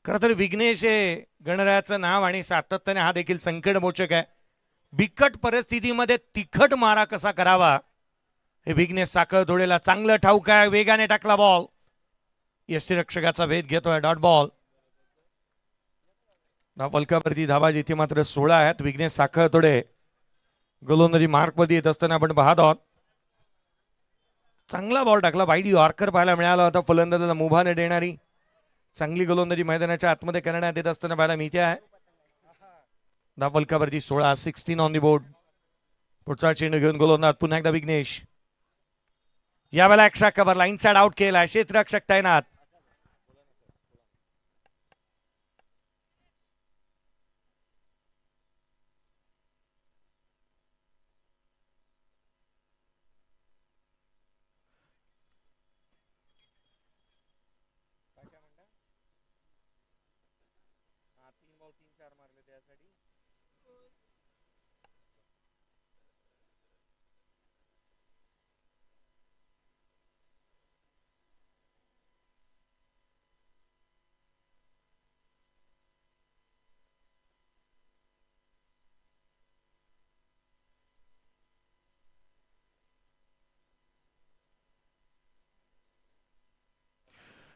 खरं तर विघ्नेश हे गणरायाचं नाव आणि सातत्याने हा देखील संकटमोचक आहे. बिकट परिस्थितीमध्ये तिखट मारा कसा करावा हे विघ्नेश साखळतोडेला चांगलं ठाऊक आहे. वेगाने टाकला बॉल, यष्टीरक्षकाचा वेध घेतोय. Dot ball. फलकावरती धावा जिथे मात्र 16 आहेत. विघ्नेश साखळतोडे गोलंदाजी मार्कवरती येत असताना आपण पाहत आहोत. चांगला बॉल टाकला. वाईड यॉर्कर पाहायला मिळाला होता. फलंदाजाला मुभा न देणारी चांगली गोलंदाजी मैदानाच्या आतमध्ये करण्यात येत असताना पाहायला मिळते आहे. फलकावरती 16, 16 ऑन दी बोर्ड. पुढचा चेंडू घेऊन गोलंदाज पुन्हा एकदा विघ्नेश. यावेळेला extra cover line side out केला. क्षेत्ररक्षक तैनात.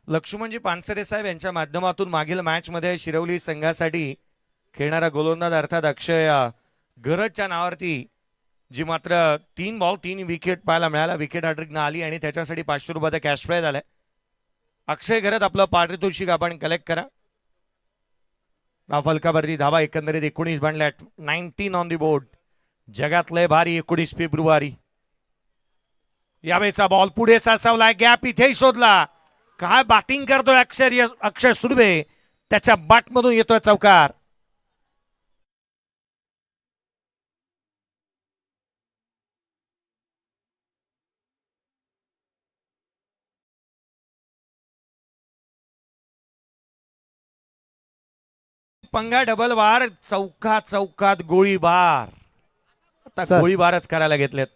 लक्ष्मणजी पानसरे साहेब यांच्या माध्यमातून मागील मॅच मध्ये शिरवली संघासाठी खेळणारा गोलंदाज अर्थात अक्षय गरजच्या नावावरती जी मात्र 3 बॉल 3 विकेट पाहायला मिळाला. विकेट हॅट्रिक ना आली आणि त्याच्यासाठी 500 रुपयाचा कॅश प्राइज आलाय. अक्षय गरज आपलं पारितोषिक आपण कलेक्ट करा. फलकावरती धावा एकंदरीत 19 बांधल्या. 19 ऑन दी बोर्ड. जगातले भारी 19 फेब्रुवारी. यावेळेचा बॉल पुढे साचवलाय. गॅप इथेही शोधला. काय बॅटिंग करतोय अक्षय सुर्वे. त्याच्या बॅटमधून येतोय चौकार. पंगा डबल वार. चौकात गोळीबार. आता सर. गोळीबारच करायला घेतलेत.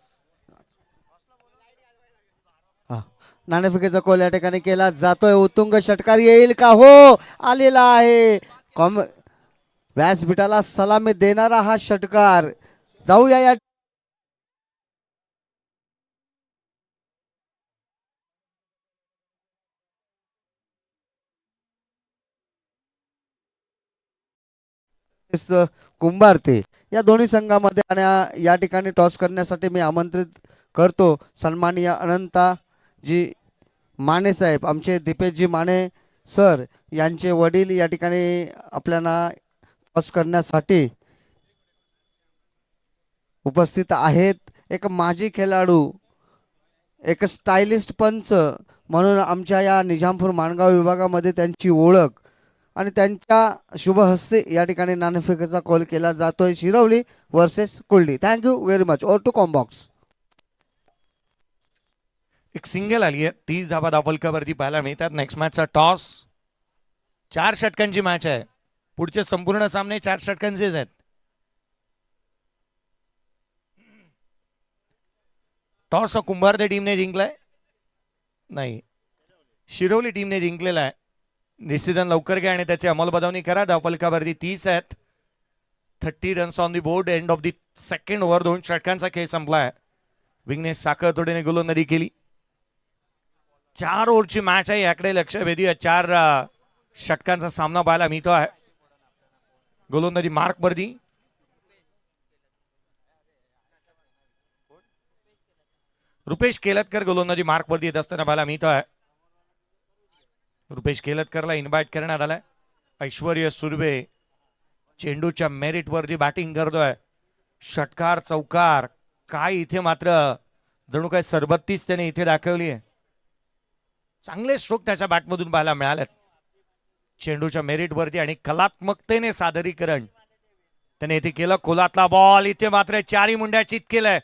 नाणेफेकीचा कॉल या ठिकाणी केला जातोय. उत्तुंग षटकार येईल का? हो, आलेला आहे. व्यासपीठाला सलामी देणारा हा षटकार. जाऊया या कुंभारते या दोन्ही संघामध्ये आणि या ठिकाणी टॉस करण्यासाठी मी आमंत्रित करतो सन्माननीय अनंताजी माने साहेब, आमचे दीपेशजी माने सर यांचे वडील या ठिकाणी आपल्याला टॉस करण्यासाठी उपस्थित आहेत. एक माजी खेळाडू, एक स्टायलिस्ट पंच म्हणून आमच्या या निजामपूर माणगाव विभागामध्ये त्यांची ओळख आणि त्यांच्या शुभ हस्ते या ठिकाणी नाणेफेकीचा कॉल केला जातोय. Shirvali versus Kurdi. Thank you very much. Over to combox. एक सिंगल आली आहे. 30 धावा दाफलकावरती पाहायला मिळतात. नेक्स्ट मॅचचा टॉस. 4 षटकांची मॅच आहे. पुढचे संपूर्ण सामने 4 षटकांचेच आहेत. टॉस कुंभारते टीमने जिंकलाय. नाही, शिरवली टीमने जिंकलेला आहे. डिसिजन लवकर घ्या आणि त्याची अंमलबजावणी करा. धावफलकावरती 30 आहेत. 30 runs on the board. End of the second over. 2 षटकांचा खेळ संपलाय. विघ्नेश साखळतोडेने गोलंदाजी केली. 4 ओव्हरची मॅच आहे. याकडे लक्ष वेधूया. 4 षटकांचा सामना पाहायला मिळतो आहे. गोलंदाजी मार्कवरती. रुपेश केलतकर गोलंदाजी मार्कवरती येत असताना पाहायला मिळतो आहे. रुपेश केलतकरला इन्व्हाइट करण्यात आलाय. ऐश्वर्य सुर्वे चेंडूच्या मेरिट वरती बॅटिंग करतोय. षटकार चौकार काय इथे मात्र जणू काय सरबत्तीच त्याने इथे दाखवली आहे. चांगले स्ट्रोक त्याच्या बॅटमधून पाहायला मिळालेत. चेंडूच्या मेरिट वरती आणि कलात्मकतेने सादरीकरण त्याने इथे केलं. खोलातला बॉल इथे मात्र 4 मुंड्या चित केलंय.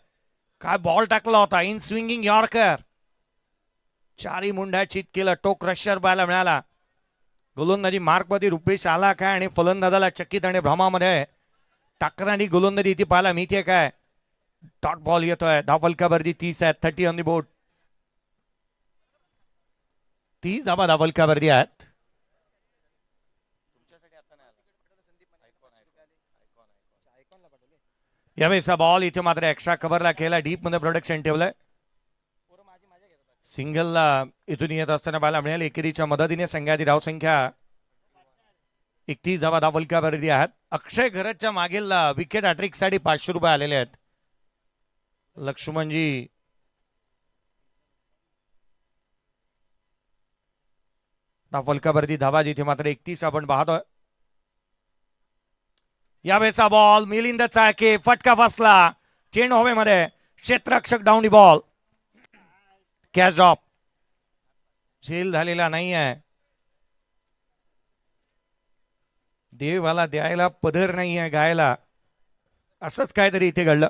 काय बॉल टाकला होता. In swinging yorker. 4 मुंड्या चित केलं. टोक रशर पाहायला मिळाला. गोलंदाजी मार्कमध्ये रुपेश आला काय आणि फलंदाजाला चकित आणि भ्रमामध्ये टाकणारी गोलंदाजी इथे पाहायला मिळते काय. डॉट बॉल येतोय. धाव फलकावरती 30 आहेत. 30 ऑन दी बोर्ड. 30 धावा धाव फलकावरती आहेत. यावेळेस बॉल इथे मात्र एक्स्ट्रा कव्हरला केला. डीप मध्ये प्रोडक्शन ठेवलंय. सिंगलला इथून येत असताना पाहायला मिळेल. एकेरीच्या मदतीने संघाची धावसंख्या 31 धावा धाव फलकावरती आहेत. अक्षय घरतच्या मागील विकेट हॅट्रिक साठी 500 रुपये आलेले आहेत. लक्ष्मणजी धाव फलकावरती धावा जिथे मात्र 31 आपण पाहतोय. यावेळेचा बॉल मिलिंद चाळके. फटका फसला. चेंड हवेमध्ये. क्षेत्ररक्षक down the ball. Catch drop. झेल झालेला नाही आहे. देवाला द्यायला पदर नाही आहे गायला. असंच काहीतरी इथे घडलं.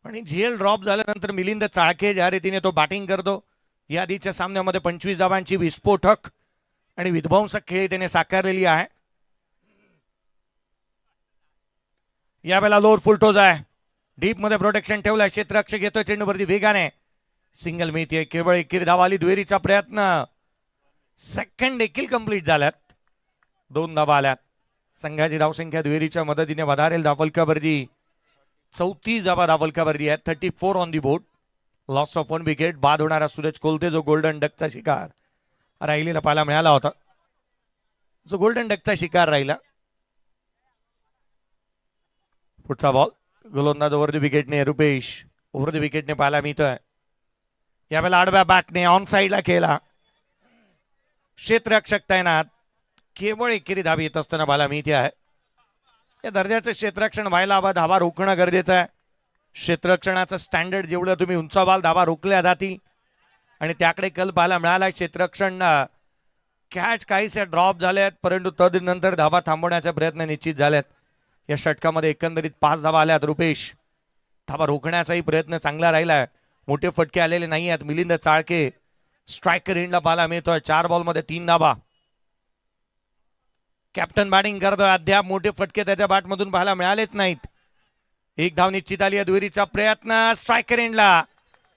आणि झेल ड्रॉप झाल्यानंतर मिलिंद चाळके ज्या रीतीने तो बॅटिंग करतो. यादीच्या सामन्यामध्ये 25 धावांची विस्फोटक आणि विध्वंसक खेळी त्याने साकारलेली आहे. यावेळेला लोअर फुल टोज आहे. डीप मध्ये प्रोटेक्शन ठेवलंय. क्षेत्ररक्षक येतोय चेंडूवरती वेगाने. सिंगल मिळते. केवळ एकेरी धाव आली. दुहेरीचा प्रयत्न. सेकंड देखील कंप्लीट झाल्यात. 2 धावा आल्यात. संघाची धावसंख्या दुहेरीच्या मदतीने वधारेल. धाव फलकावरती 34 धावा धाव फलकावरती आहेत. 34 on the board. Loss of 1 wicket. बाद होणारा सूरज कोलते जो गोल्डन डकचा शिकार राहिलेला पाहायला मिळाला होता. जो गोल्डन डकचा शिकार राहिला. पुढचा बॉल गोलंदाज ओव्हर द विकेटने रुपेश ओव्हर द विकेटने पाहायला मिळतोय. यावेळेला आडव्या बॅटने ऑन साईडला केला. क्षेत्ररक्षक तैनात. केवळ एकेरी धाव येत असताना पाहायला मिळते आहे. या दर्जाचं क्षेत्ररक्षण व्हायला हवं. धावा रोखणं गरजेचं आहे. क्षेत्ररक्षणाचं स्टँडर्ड जेवढं तुम्ही उंचावाल धावा रोखल्या जातील. आणि त्याकडे कल पाहायला मिळाला. क्षेत्ररक्षण कॅच काहीसे ड्रॉप झालेत परंतु तदनंतर धावा थांबवण्याचा प्रयत्न निश्चित झालेत. या षटकामध्ये एकंदरीत 5 धावा आल्यात. रुपेश धावा रोखण्याचाही प्रयत्न चांगला राहिलाय. मोठे फटके आलेले नाही आहेत. मिलिंद चाळके स्ट्रायकर एंडला पाहायला मिळतोय. 4 बॉलमध्ये 3 धावा. कॅप्टन बॅटिंग करतोय. अद्याप मोठे फटके त्याच्या बॅटमधून पाहायला मिळालेच नाहीत. 1 धाव निश्चित आली आहे. दुहेरीचा प्रयत्न. स्ट्रायकर एंडला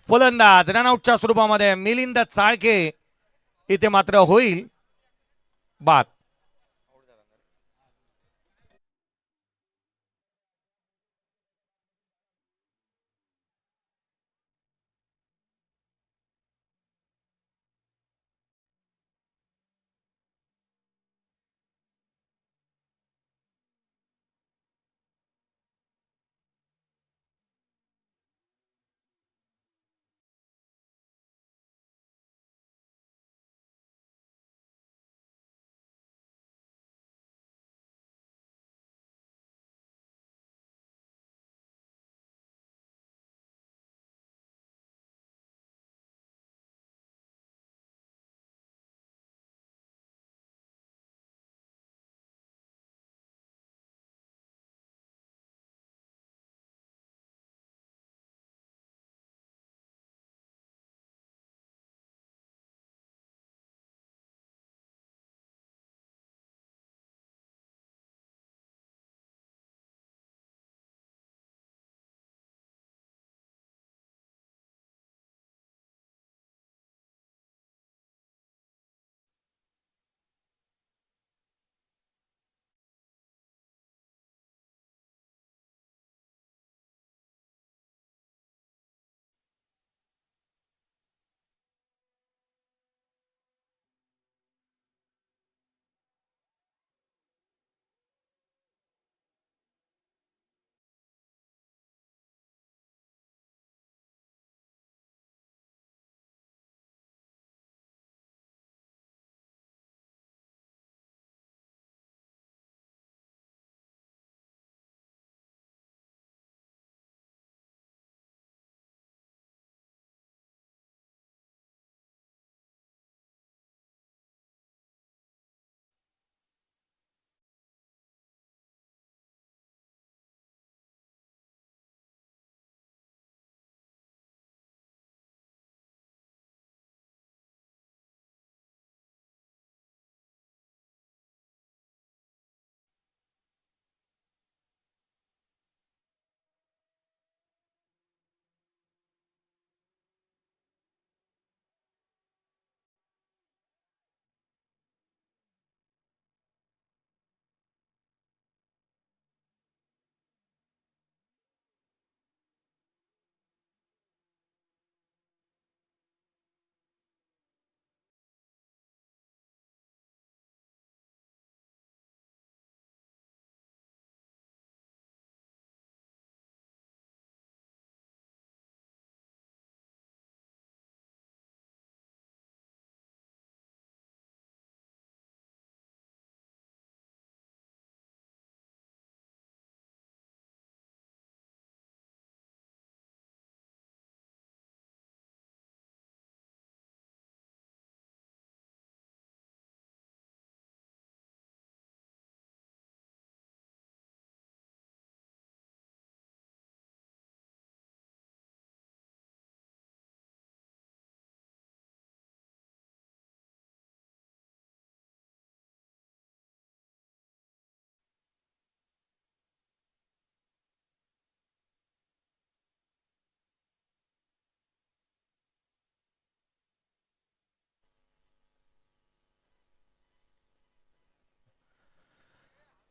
फलंदाज रनआउटच्या स्वरूपामध्ये मिलिंद चाळके. इथे मात्र होईल बाद.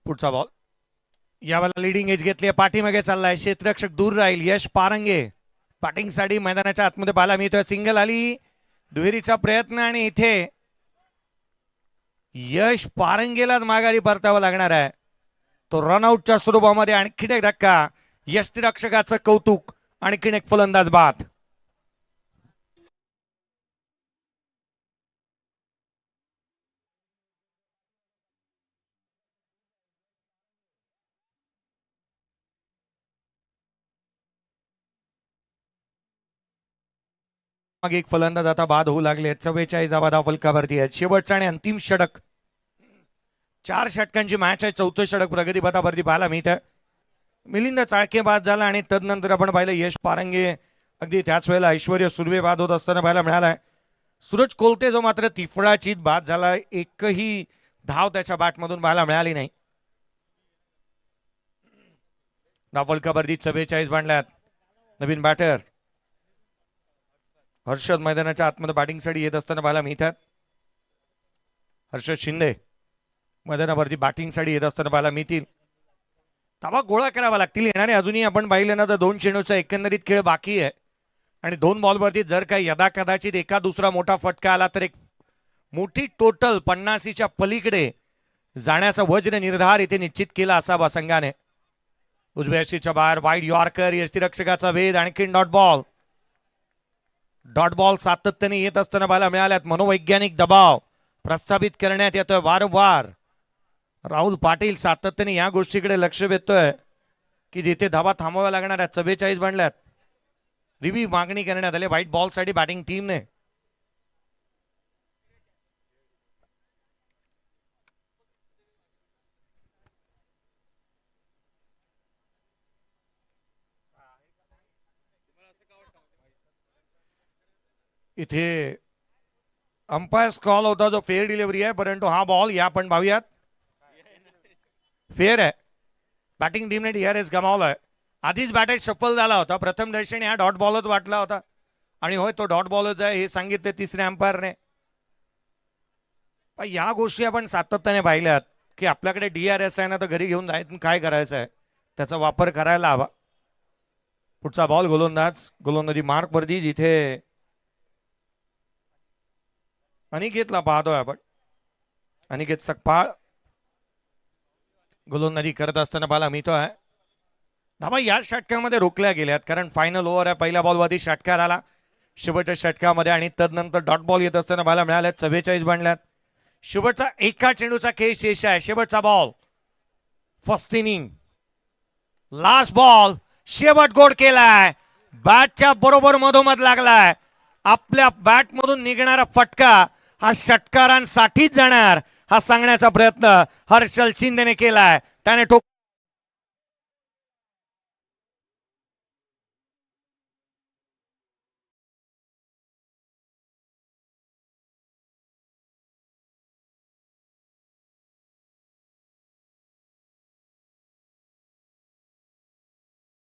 पुढचा बॉल यावेळेला लिडिंग एज घेतली, पाठीमागे चाललाय, क्षेत्ररक्षक दूर राहील. यश पारंगे बॅटिंगसाठी मैदानाच्या आतमध्ये पाहायला मिळतोय. सिंगल आली, दुहेरीचा प्रयत्न आणि इथे यश पारंगेलाच माघारी परतावं लागणार आहे. तो रनआउटच्या स्वरूपामध्ये आणखीन एक धक्का. यष्टिरक्षकाचं कौतुक, आणखीन एक फलंदाज बाद. मग एक फलंदाज आता बाद होऊ लागले. 44 धावा फलकावरती आहेत. शेवटचा आणि अंतिम षटक, 4 षटकांची मॅच आहे. 4थं षटक प्रगतीपथावरती पाहायला मिळतं. मिलिंद चाळके बाद झाला आणि तदनंतर आपण पाहिलं यश पारंगे, अगदी त्याच वेळेला ऐश्वर्य सुर्वे बाद होत असताना पाहायला मिळालाय. सूरज कोलते जो मात्र तिफडाचीत बाद झाला, एकही धाव त्याच्या बॅटमधून पाहायला मिळाली नाही. फलकावरती 44 बांधल्यात. नवीन बॅटर हर्षद मैदानाच्या आतमध्ये बॅटिंगसाठी येत असताना पाहायला मिळतात. हर्षद शिंदे मैदानावरती बॅटिंगसाठी येत असताना पाहायला मिळतील. धावा गोळा करावा लागतील येणारे. अजूनही आपण पाहिलं ना तर 2 चेंडूचा एकंदरीत खेळ बाकी आहे आणि 2 बॉलवरती जर काही यदा कदाचित एका दुसरा मोठा फटका आला तर एक मोठी टोटल 50च्या पलीकडे जाण्याचा वज्र निर्धार इथे निश्चित केला असावा संघाने. उजव्या यष्टीच्या बाहेर वाईड यॉर्कर, यष्टिरक्षकाचा वेध, आणखीन डॉट बॉल. डॉट बॉल सातत्याने येत असताना पाहायला मिळाल्यात. मनोवैज्ञानिक दबाव प्रस्थापित करण्यात येतोय वारंवार. राहुल पाटील सातत्याने या गोष्टीकडे लक्ष देतोय की जिथे धावा थांबवाव्या लागणार आहेत. 44 बनल्यात. रिव्ह्यू मागणी करण्यात आली व्हाईट बॉल साठी बॅटिंग टीमने. इथे अंपायर्स कॉल होता जो फेअर डिलिव्हरी आहे, परंतु हा बॉल या आपण पाहूयात फेअर आहे. बॅटिंग टीमने DRS गमावलाय. आधीच बॅटर सफल झाला होता. प्रथम दर्शनी हा डॉट बॉलच वाटला होता आणि होय तो डॉट बॉलच आहे हे सांगितले तिसऱ्या अंपायरने. या गोष्टी आपण सातत्याने पाहिल्यात की आपल्याकडे DRS आहे ना तर घरी घेऊन जायचं काय करायचं आहे त्याचा वापर करायला हवा. पुढचा बॉल गोलंदाजी मार्क वरती जिथे अनिकेतला पाहतोय आपण. अनिकेत सकपाळ गोलंदाजी करत असताना पाहायला मिळतोय. धावा या षटकामध्ये रोखल्या गेल्यात कारण फायनल ओव्हर आहे. पहिल्या बॉलवरती षटकार आला शेवटच्या षटकामध्ये आणि तदनंतर डॉट बॉल येत असताना पाहायला मिळाल्यात. 44 बनल्यात. शेवटचा एका चेंडूचा खेळ शेष आहे. शेवटचा ball, first inning, last ball, शेवट गोड केलाय. बॅटच्या बरोबर मधोमध लागलाय. आपल्या बॅटमधून निघणारा फटका हा षटकारांसाठीच जाणार हा सांगण्याचा प्रयत्न हर्षल शिंदेने केलाय. त्याने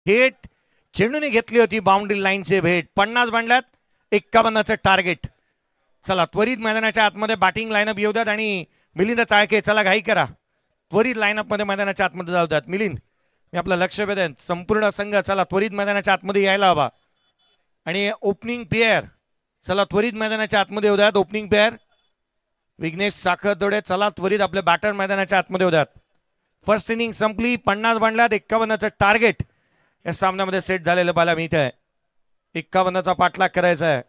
थेट चेंडूने घेतली होती बाउंड्री लाईनचे भेट. 50 बांधल्यात. 51चं टार्गेट. चला त्वरित मैदानाच्या आतमध्ये बॅटिंग लाईनअप येऊ द्यात आणि मिलिंद चाळके चला घाई करा. त्वरित लाईनअप मध्ये मैदानाच्या आतमध्ये जाऊ द्यात. मिलिंद मी आपलं लक्ष वेधेन. संपूर्ण संघ चला त्वरित मैदानाच्या आतमध्ये यायला हवा. आणि ओपनिंग पेअर चला त्वरित मैदानाच्या आतमध्ये येऊ द्यात. ओपनिंग पेअर विघ्नेश साखरदोडे चला त्वरित आपले बॅटर मैदानाच्या आतमध्ये येऊ द्यात. फर्स्ट इनिंग संपली. 50 बांधल्यात. 51चं टार्गेट या सामन्यामध्ये सेट झालेलं पाहायला मिळत आहे. 51चा पाठलाग करायचा आहे.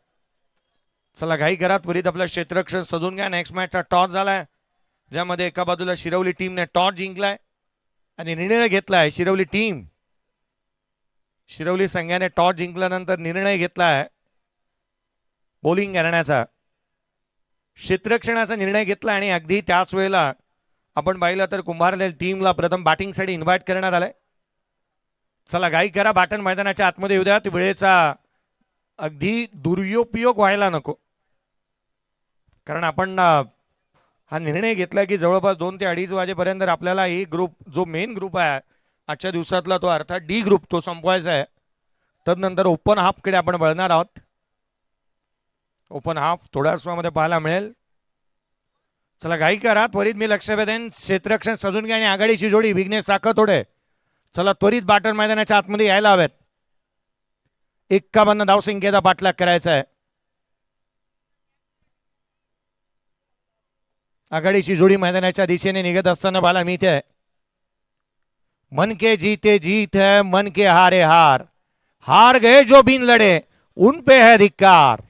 चला घाई करा. त्वरित आपलं क्षेत्ररक्षण सजून घ्या. नेक्स्ट मॅचचा टॉस झालाय ज्यामध्ये एका बाजूला शिरवली टीमने टॉस जिंकलाय आणि निर्णय घेतलाय. शिरवली संघाने टॉस जिंकल्यानंतर निर्णय घेतलाय बॉलिंग करण्याचा. क्षेत्ररक्षणाचा निर्णय घेतला आणि अगदी त्याच वेळेला आपण पाहिलं तर कुंभारलेल टीमला प्रथम बॅटिंगसाठी इन्व्हाइट करण्यात आलंय. चला घाई करा. बॅटन मैदानाच्या आतमध्ये येऊ द्यात. वेळेचा अगदी दुरुपयोग व्हायला नको कारण आपण हा निर्णय घेतला की जवळपास 2 ते 2:30 वाजेपर्यंत आपल्याला ही ग्रुप जो मेन ग्रुप आहे आजच्या दिवसातला तो अर्थात डी ग्रुप तो संपवायचा आहे. तदनंतर ओपन हाफकडे आपण वळणार आहोत. ओपन हाफ थोड्याच वेळामध्ये पाहायला मिळेल. चला घाई करा, त्वरित मी लक्ष वेधेन. क्षेत्ररक्षण सजून घ्या आणि आघाडीची जोडी विघ्नेश साखरतोडे चला त्वरित बाटन मैदानाच्या आतमध्ये यायला हवेत. 51 धावसंख्येचा पाठलाग करायचा आहे. आघाडीची जोडी मैदानाच्या दिशेने निघत असताना पाहायला मिळते. मन के जीते जीत है, मन के हारे हार, हार गए जो बिन लढे उन पे है धिक्कार.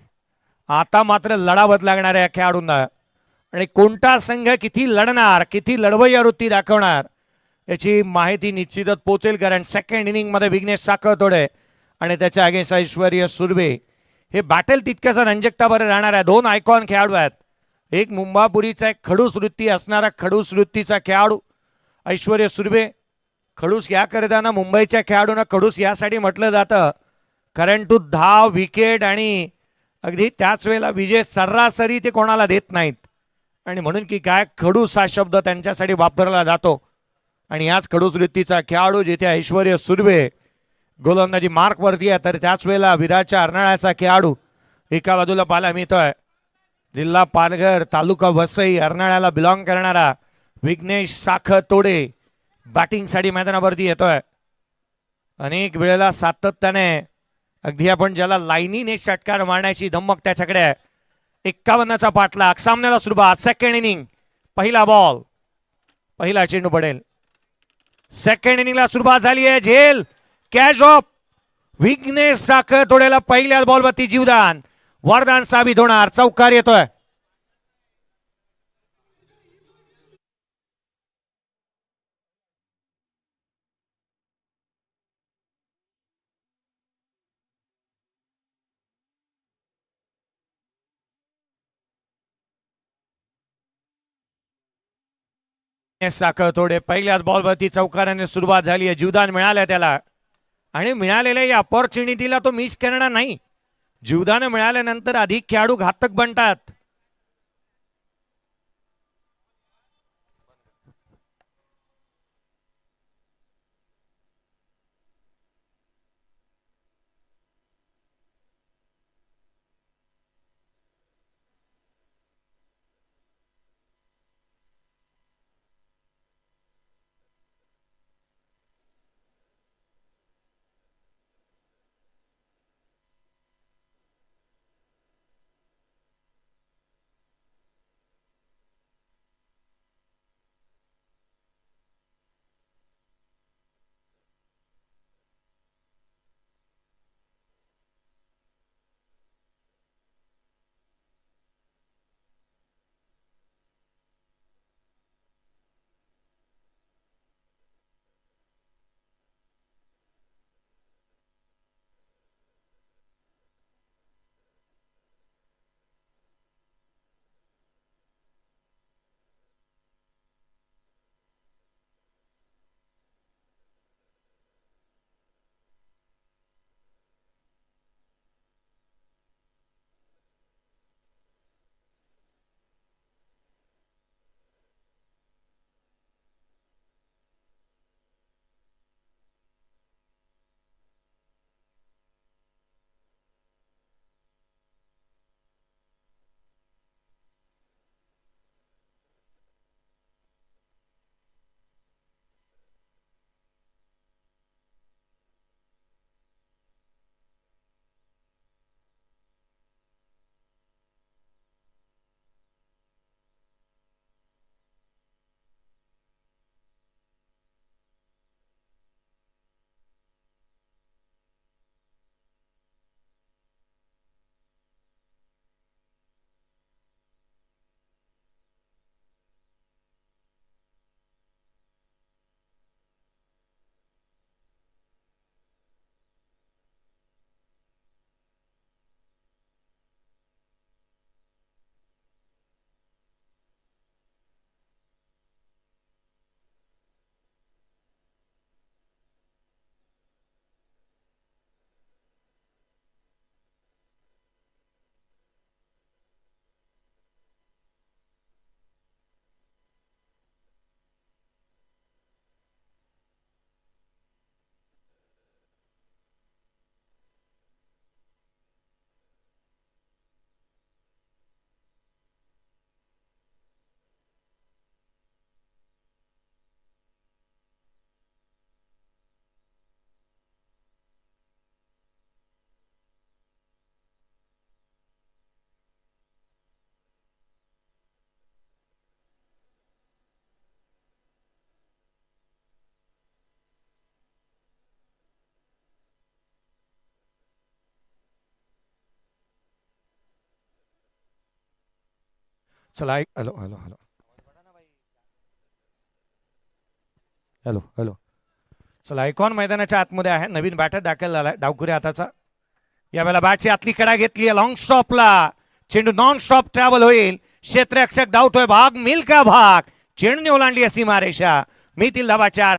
आता मात्र लढावत लागणार आहे खेळाडूंना आणि कोणता संघ किती लढणार, किती लढवय्या वृत्ती दाखवणार याची माहिती निश्चितच पोहोचेल. कारण सेकंड इनिंग मध्ये विघ्नेश साखरतोडे आणि त्याच्या अगेन्स्ट ऐश्वर्य सुर्वे हे बॅटल तितक्याच रंजकता बरं राहणार आहे. दोन आयकॉन खेळाडू आहेत. एक मुंबापुरीचा एक खडूस वृत्ती असणारा खडूस वृत्तीचा खेळाडू ऐश्वर्य सुर्वे. खडूस या करताना मुंबईच्या खेळाडूंना खडूस यासाठी म्हटलं जातं कारण तो धाव विकेट आणि अगदी त्याच वेळेला विजय सरासरी ते कोणाला देत नाहीत आणि म्हणून की काय खडूस हा शब्द त्यांच्यासाठी वापरला जातो. आणि याच खडूस वृत्तीचा खेळाडू जिथे ऐश्वर्य सुर्वे गोलंदाजी मार्कवरती आहे तर त्याच वेळेला विराटच्या अर्नाळ्याचा खेळाडू एका बाजूला पाहायला मिळतोय. जिल्हा पालघर तालुका वसई अर्नाळ्याला बिलॉंग करणारा विघ्नेश साखरतोडे बॅटिंगसाठी मैदानावरती येतोय. अनेक वेळेला सातत्याने अगदी आपण ज्याला लाईनीने षटकार मारण्याची धमक त्याच्याकडे आहे. 51चा पाठलाग, सामन्याला सुरुवात. सेकंड इनिंग, पहिला बॉल, पहिला चेंडू पडेल. सेकंड इनिंगला सुरुवात झाली आहे. झेल कॅच ऑफ विघ्नेश साखरतोडेला पहिल्या बॉलवरती जीवदान वरदान साबित होणार. चौकार येतोय. साखरतोडे पहिल्याच बॉलवरती चौकाराने सुरुवात झाली आहे. जीवदान मिळालंय त्याला आणि मिळालेल्या या अपॉर्च्युनिटीला तो मिस करणार नाही. जीवदान मिळाल्यानंतर अधिक खेळाडू घातक बनतात. चला ऐक, hello hello hello hello hello. चला आयकॉन मैदानाच्या आतमध्ये आहे. नवीन बॅटर दाखल झालाय डावखुरी हाताचा. यावेळेला बॅटची आतली कडा घेतली आहे लॉंग स्टॉपला. चेंडू नॉन स्टॉप ट्रॅव्हल होईल. क्षेत्ररक्षक धावतोय भाग मिल का भाग. चेंडूने ओलांडली अशी सीमारेषा. मिळतील धावा 4.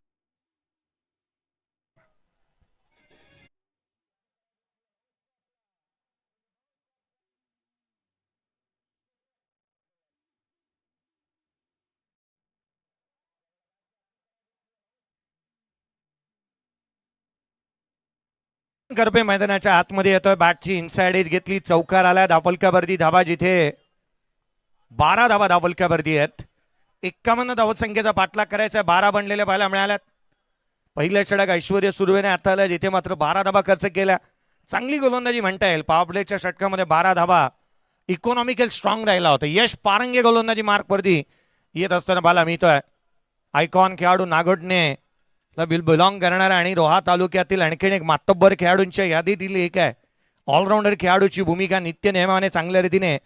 गरबे मैदानाच्या आतमध्ये येतोय. बॅटची इनसाइड एज घेतली. चौकार आला. धावफलकावरती धावा जिथे 12 धावा धावफलकावरती आहेत. 51 धावत संख्येचा पाठलाग करायचा. 12 बनलेल्या पाहायला मिळाल्यात. पहिल्या षटक ऐश्वर्य सुर्वेने आता आलं जिथे मात्र 12 धावा खर्च केल्या. चांगली गोलंदाजी म्हणता येईल. पॉवरप्लेच्या षटकामध्ये 12 धावा. इकॉनॉमिकल स्ट्रॉंग राहिला होता. यश पारंगे गोलंदाजी मार्कवरती येत असताना पाहायला मिळतोय. आयकॉन खेळाडू नागोडने बिलॉंग करणारा आणि रोहा तालुक्यातील आणखीन एक मातब्बर खेळाडूंच्या यादीतील एक आहे. ऑलराऊंडर खेळाडूची भूमिका नित्य नेमाने चांगल्या रीतीने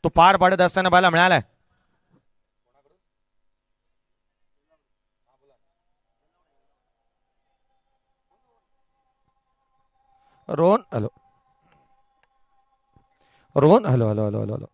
तो पार पाडत असताना पाहायला मिळालाय. Rohan hello Rohan hello hello hello hello hello.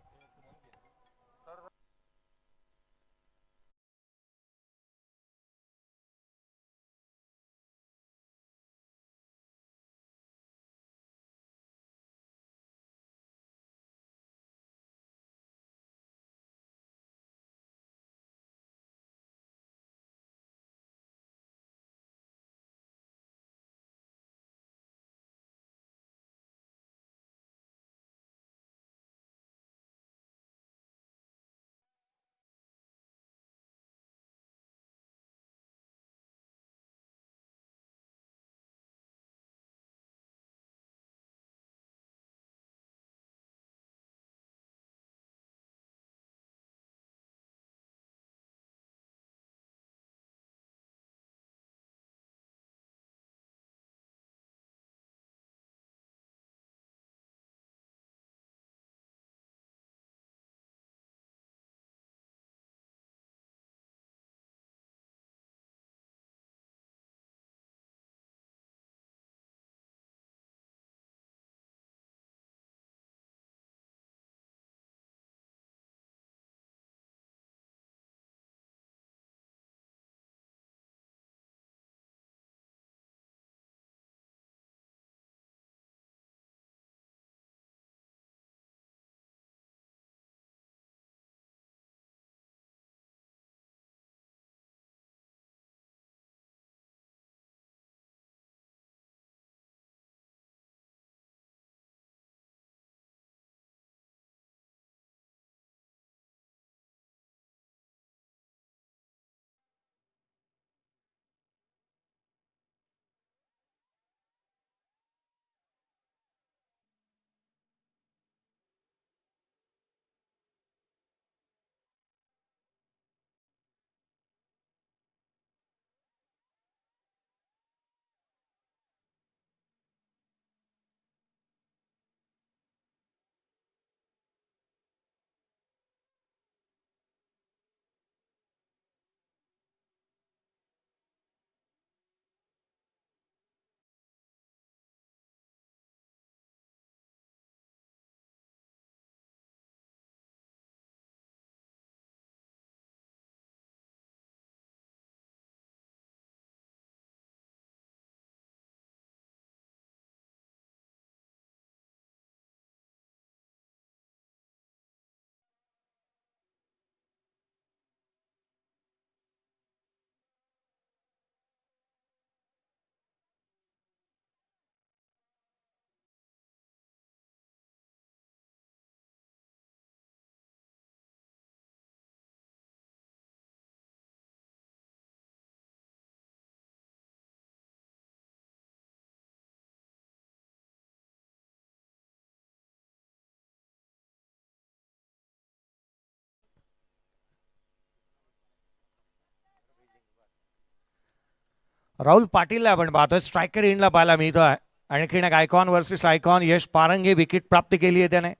Rahul पाटीलला आपण पाहतोय. स्ट्रायकर एंडला पाहायला मिळतोय. आणखीन एक icon versus icon. Yash Parange wicket प्राप्त केली आहे त्याने.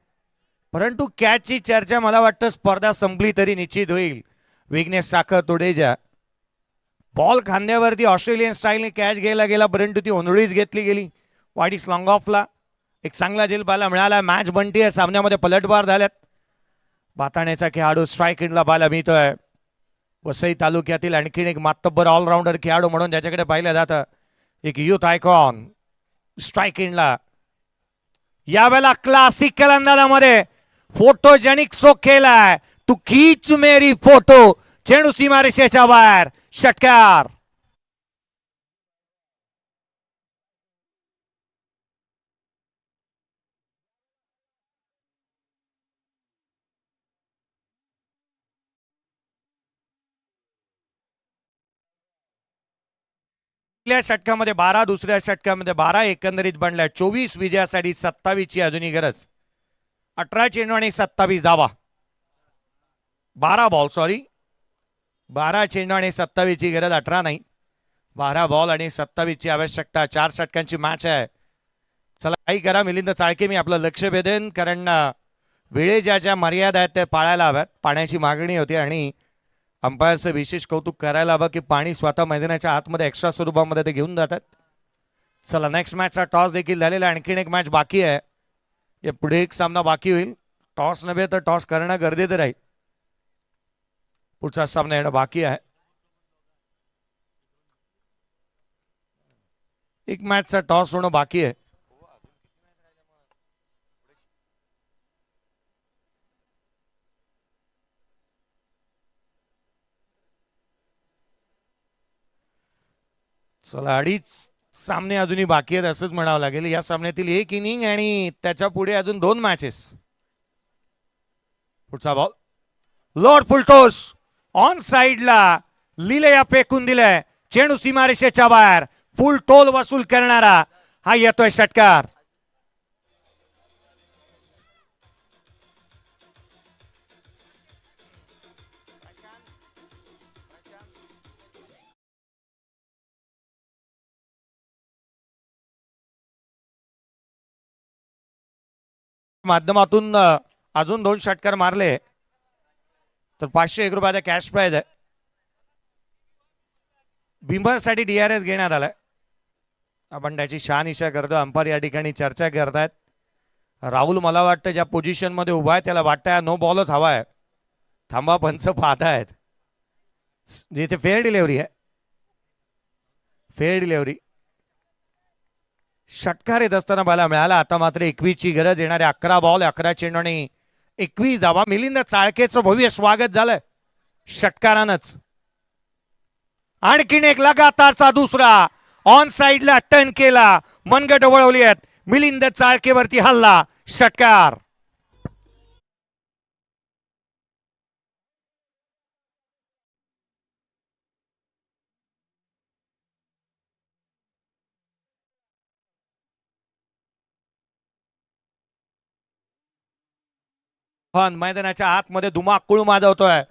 परंतु कॅचची चर्चा मला वाटतं स्पर्धा संपली तरी निश्चित होईल. विघ्नेश साखर तोडेजा बॉल खांद्यावरती ऑस्ट्रेलियन स्टाईलने कॅच घ्यायला गेला, परंतु ती ओंधळीच घेतली गेली. वाडीस लॉंग ऑफला एक चांगला झेल पाहायला मिळाला. मॅच बनती आहे, सामन्यामध्ये पलटवार झाल्यात. बाताण्याचा खेळाडू स्ट्राईक एंडला पाहायला मिळतोय. वसई तालुक्यातील आणखीन एक मातब्बर ऑलराऊंडर खेळाडू म्हणून ज्याच्याकडे पाहिलं जातं, एक युथ आयकॉन स्ट्राईक एंडला. यावेळेला क्लासिकल अंदाजामध्ये फोटोजेनिक स्ट्रोक केलाय. तू खीच मेरी फोटो, चेंडू सीमारेषेच्या बाहेर, षटकार. पहिल्या षटकामध्ये 12, दुसऱ्या षटकामध्ये 12, एकंदरीत बनल्या 24 विजयासाठी 27 ची अजूनही गरज. 18 चेंडू आणि 27 धावा. 12 बॉल, सॉरी 12 चेंडू आणि 27 ची गरज, 18 नाही. 12 बॉल आणि 27 ची आवश्यकता. 4 षटकांची मॅच आहे. चला काही करा मिलिंद चाळके, मी आपलं लक्ष भेदेन, कारण वेळे ज्या मर्यादा आहेत त्या पाळायला हव्यात. पाण्याची मागणी होती आणि अंपायरचं विशेष कौतुक करायला हवं की पाणी स्वतः मैदानाच्या आतमध्ये एक्स्ट्रा स्वरूपामध्ये ते घेऊन जातात. चला नेक्स्ट मॅचचा टॉस देखील झालेला. आणखीन एक मॅच बाकी आहे. या पुढे एक सामना बाकी होईल. टॉस नव्हे तर टॉस करणं गरजेचं राहील. पुढचा सामना येणं बाकी आहे. एक मॅचचा टॉस होणं बाकी आहे. चला अडीच सामने अजूनही बाकी आहेत असंच म्हणावं लागेल. या सामन्यातील एक इनिंग आणि त्याच्या पुढे अजून 2 मॅचेस. पुढचा बॉल लोअर फुलटोस ऑन साइडला लिलया फेकून दिलाय. चेंडू सीमारेषेच्या बाहेर, फुल टोल वसूल करणारा हा येतोय षटकार. माध्यमातून अजून 2 षटकार मारले तर 501 रुपयाचा कॅश प्राइज आहे. बिंबरसाठी DRS घेण्यात आलाय. आपण त्याची शहानिशा करतो. अंपायर या ठिकाणी चर्चा करतायत. राहुल मला वाटतं ज्या पोझिशन मध्ये उभा आहे त्याला वाटतंय नो बॉलच हवा आहे. थांबा पंच पाहतायत. जिथे फेअर डिलेव्हरी आहे, फेअर डिलेव्हरी षटकार येत असताना पाहायला मिळाला. आता मात्र 21 ची गरज. येणारे 11 बॉल 11 चेंडू आणि 21 धावा. मिलिंद चाळकेचं भव्य स्वागत झालं षटकारानंच. आणखीन एक लगातारचा दुसरा ऑन साइडला टर्न केला. मनगट वळवली आहेत. मिलिंद चाळकेवरती हल्ला, षटकार. मैदानाच्या आतमध्ये धुमाकूळ माजवतोय.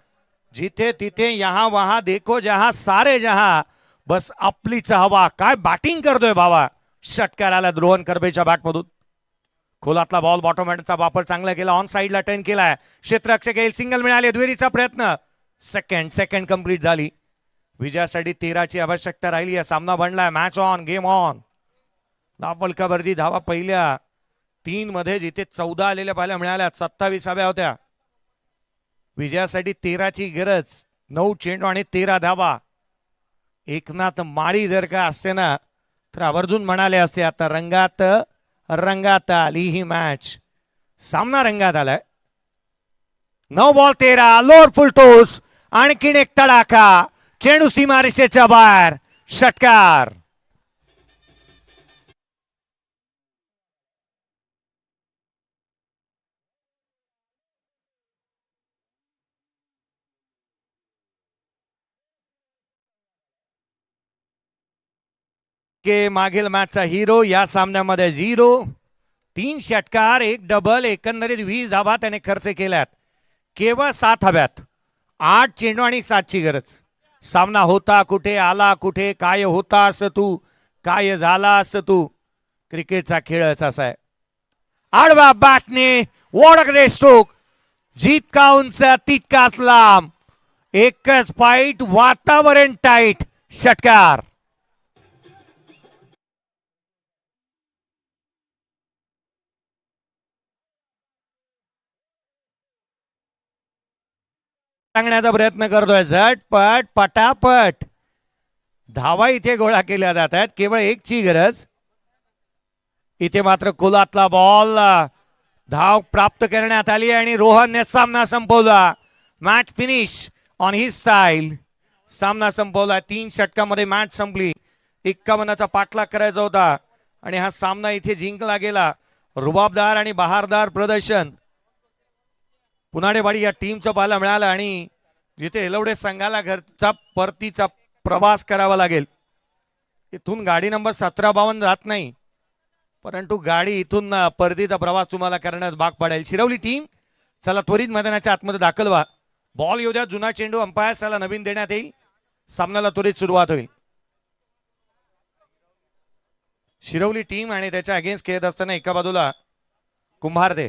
जिथे तिथे यहा वहा देखो जहा सारे जहा बस आपलीच हवा. काय बॅटिंग करतोय भावा. षटकार आला ध्रुवन करबेच्या बॅटमधून. खोलातला बॉल बॉटम हँडचा वापर चांगला केला. ऑन साइडला टर्न केलाय. क्षेत्ररक्षक येईल. सिंगल मिळाले. दुहेरीचा प्रयत्न. सेकंड कंप्लीट झाली. विजयासाठी 13 ची आवश्यकता राहिली. सामना बनलाय. Match on, game on. फलकावरती धावा पहिल्या 3 मध्ये जिथे 14 आलेल्या पाहायला मिळाल्या, 27 हव्या होत्या. विजयासाठी 13 ची गरज. 9 चेंडू आणि 13 धावा. एकनाथ माळी जर का असते ना तर आवर्जून म्हणाले असते आता रंगात आली ही मॅच. सामना रंगात आलाय. 9 बॉल 13. लोअर फुल टोस. आणखीन एक तडाखा. चेंडू सीमारेषेच्या बाहेर, षटकार. के मागील मॅचचा हिरो या सामन्यामध्ये 0. 3 षटकार 1 डबल. एकंदरीत 20 धावा त्याने खर्च केल्यात. केवळ 7 हव्यात. 8 चेंडू आणि 7 ची गरज. सामना होता कुठे, आला कुठे, काय होता असं तू, काय झाला असं तू. क्रिकेटचा खेळच असा आहे. आडवा बॅटने वॉडकडे स्ट्रोक, जितका उंच तितकाच लांब, एकच फाईट, वातावरण टाईट, षटकार. सांगण्याचा प्रयत्न करतोय, झटपट पटापट धावा इथे गोळा केल्या जात आहेत, केवळ एकची गरज. इथे मात्र कुलातला बॉल धाव प्राप्त करण्यात आली आणि रोहनने सामना संपवला. Match finish on he style. सामना संपवला. 3 षटकामध्ये मॅच संपली. 51चा पाठलाग करायचा होता आणि हा सामना इथे जिंकला गेला. रुबाबदार आणि बहारदार प्रदर्शन पुनाडेवाडी या टीमचं पाहायला मिळालं आणि जिथे एलवडे संघाला घरचा परतीचा प्रवास करावा लागेल. इथून गाडी नंबर 1752 जात नाही, परंतु गाडी इथून परतीचा प्रवास तुम्हाला करण्यास भाग पडेल. शिरवली टीम चला त्वरित मैदानाच्या आतमध्ये दाखल व्हा. बॉल येऊ द्या. जुना चेंडू अंपायर्सला नवीन देण्यात येईल. सामन्याला त्वरित सुरुवात होईल. शिरवली टीम आणि त्याच्या अगेन्स्ट खेळत असताना एका बाजूला कुंभारदे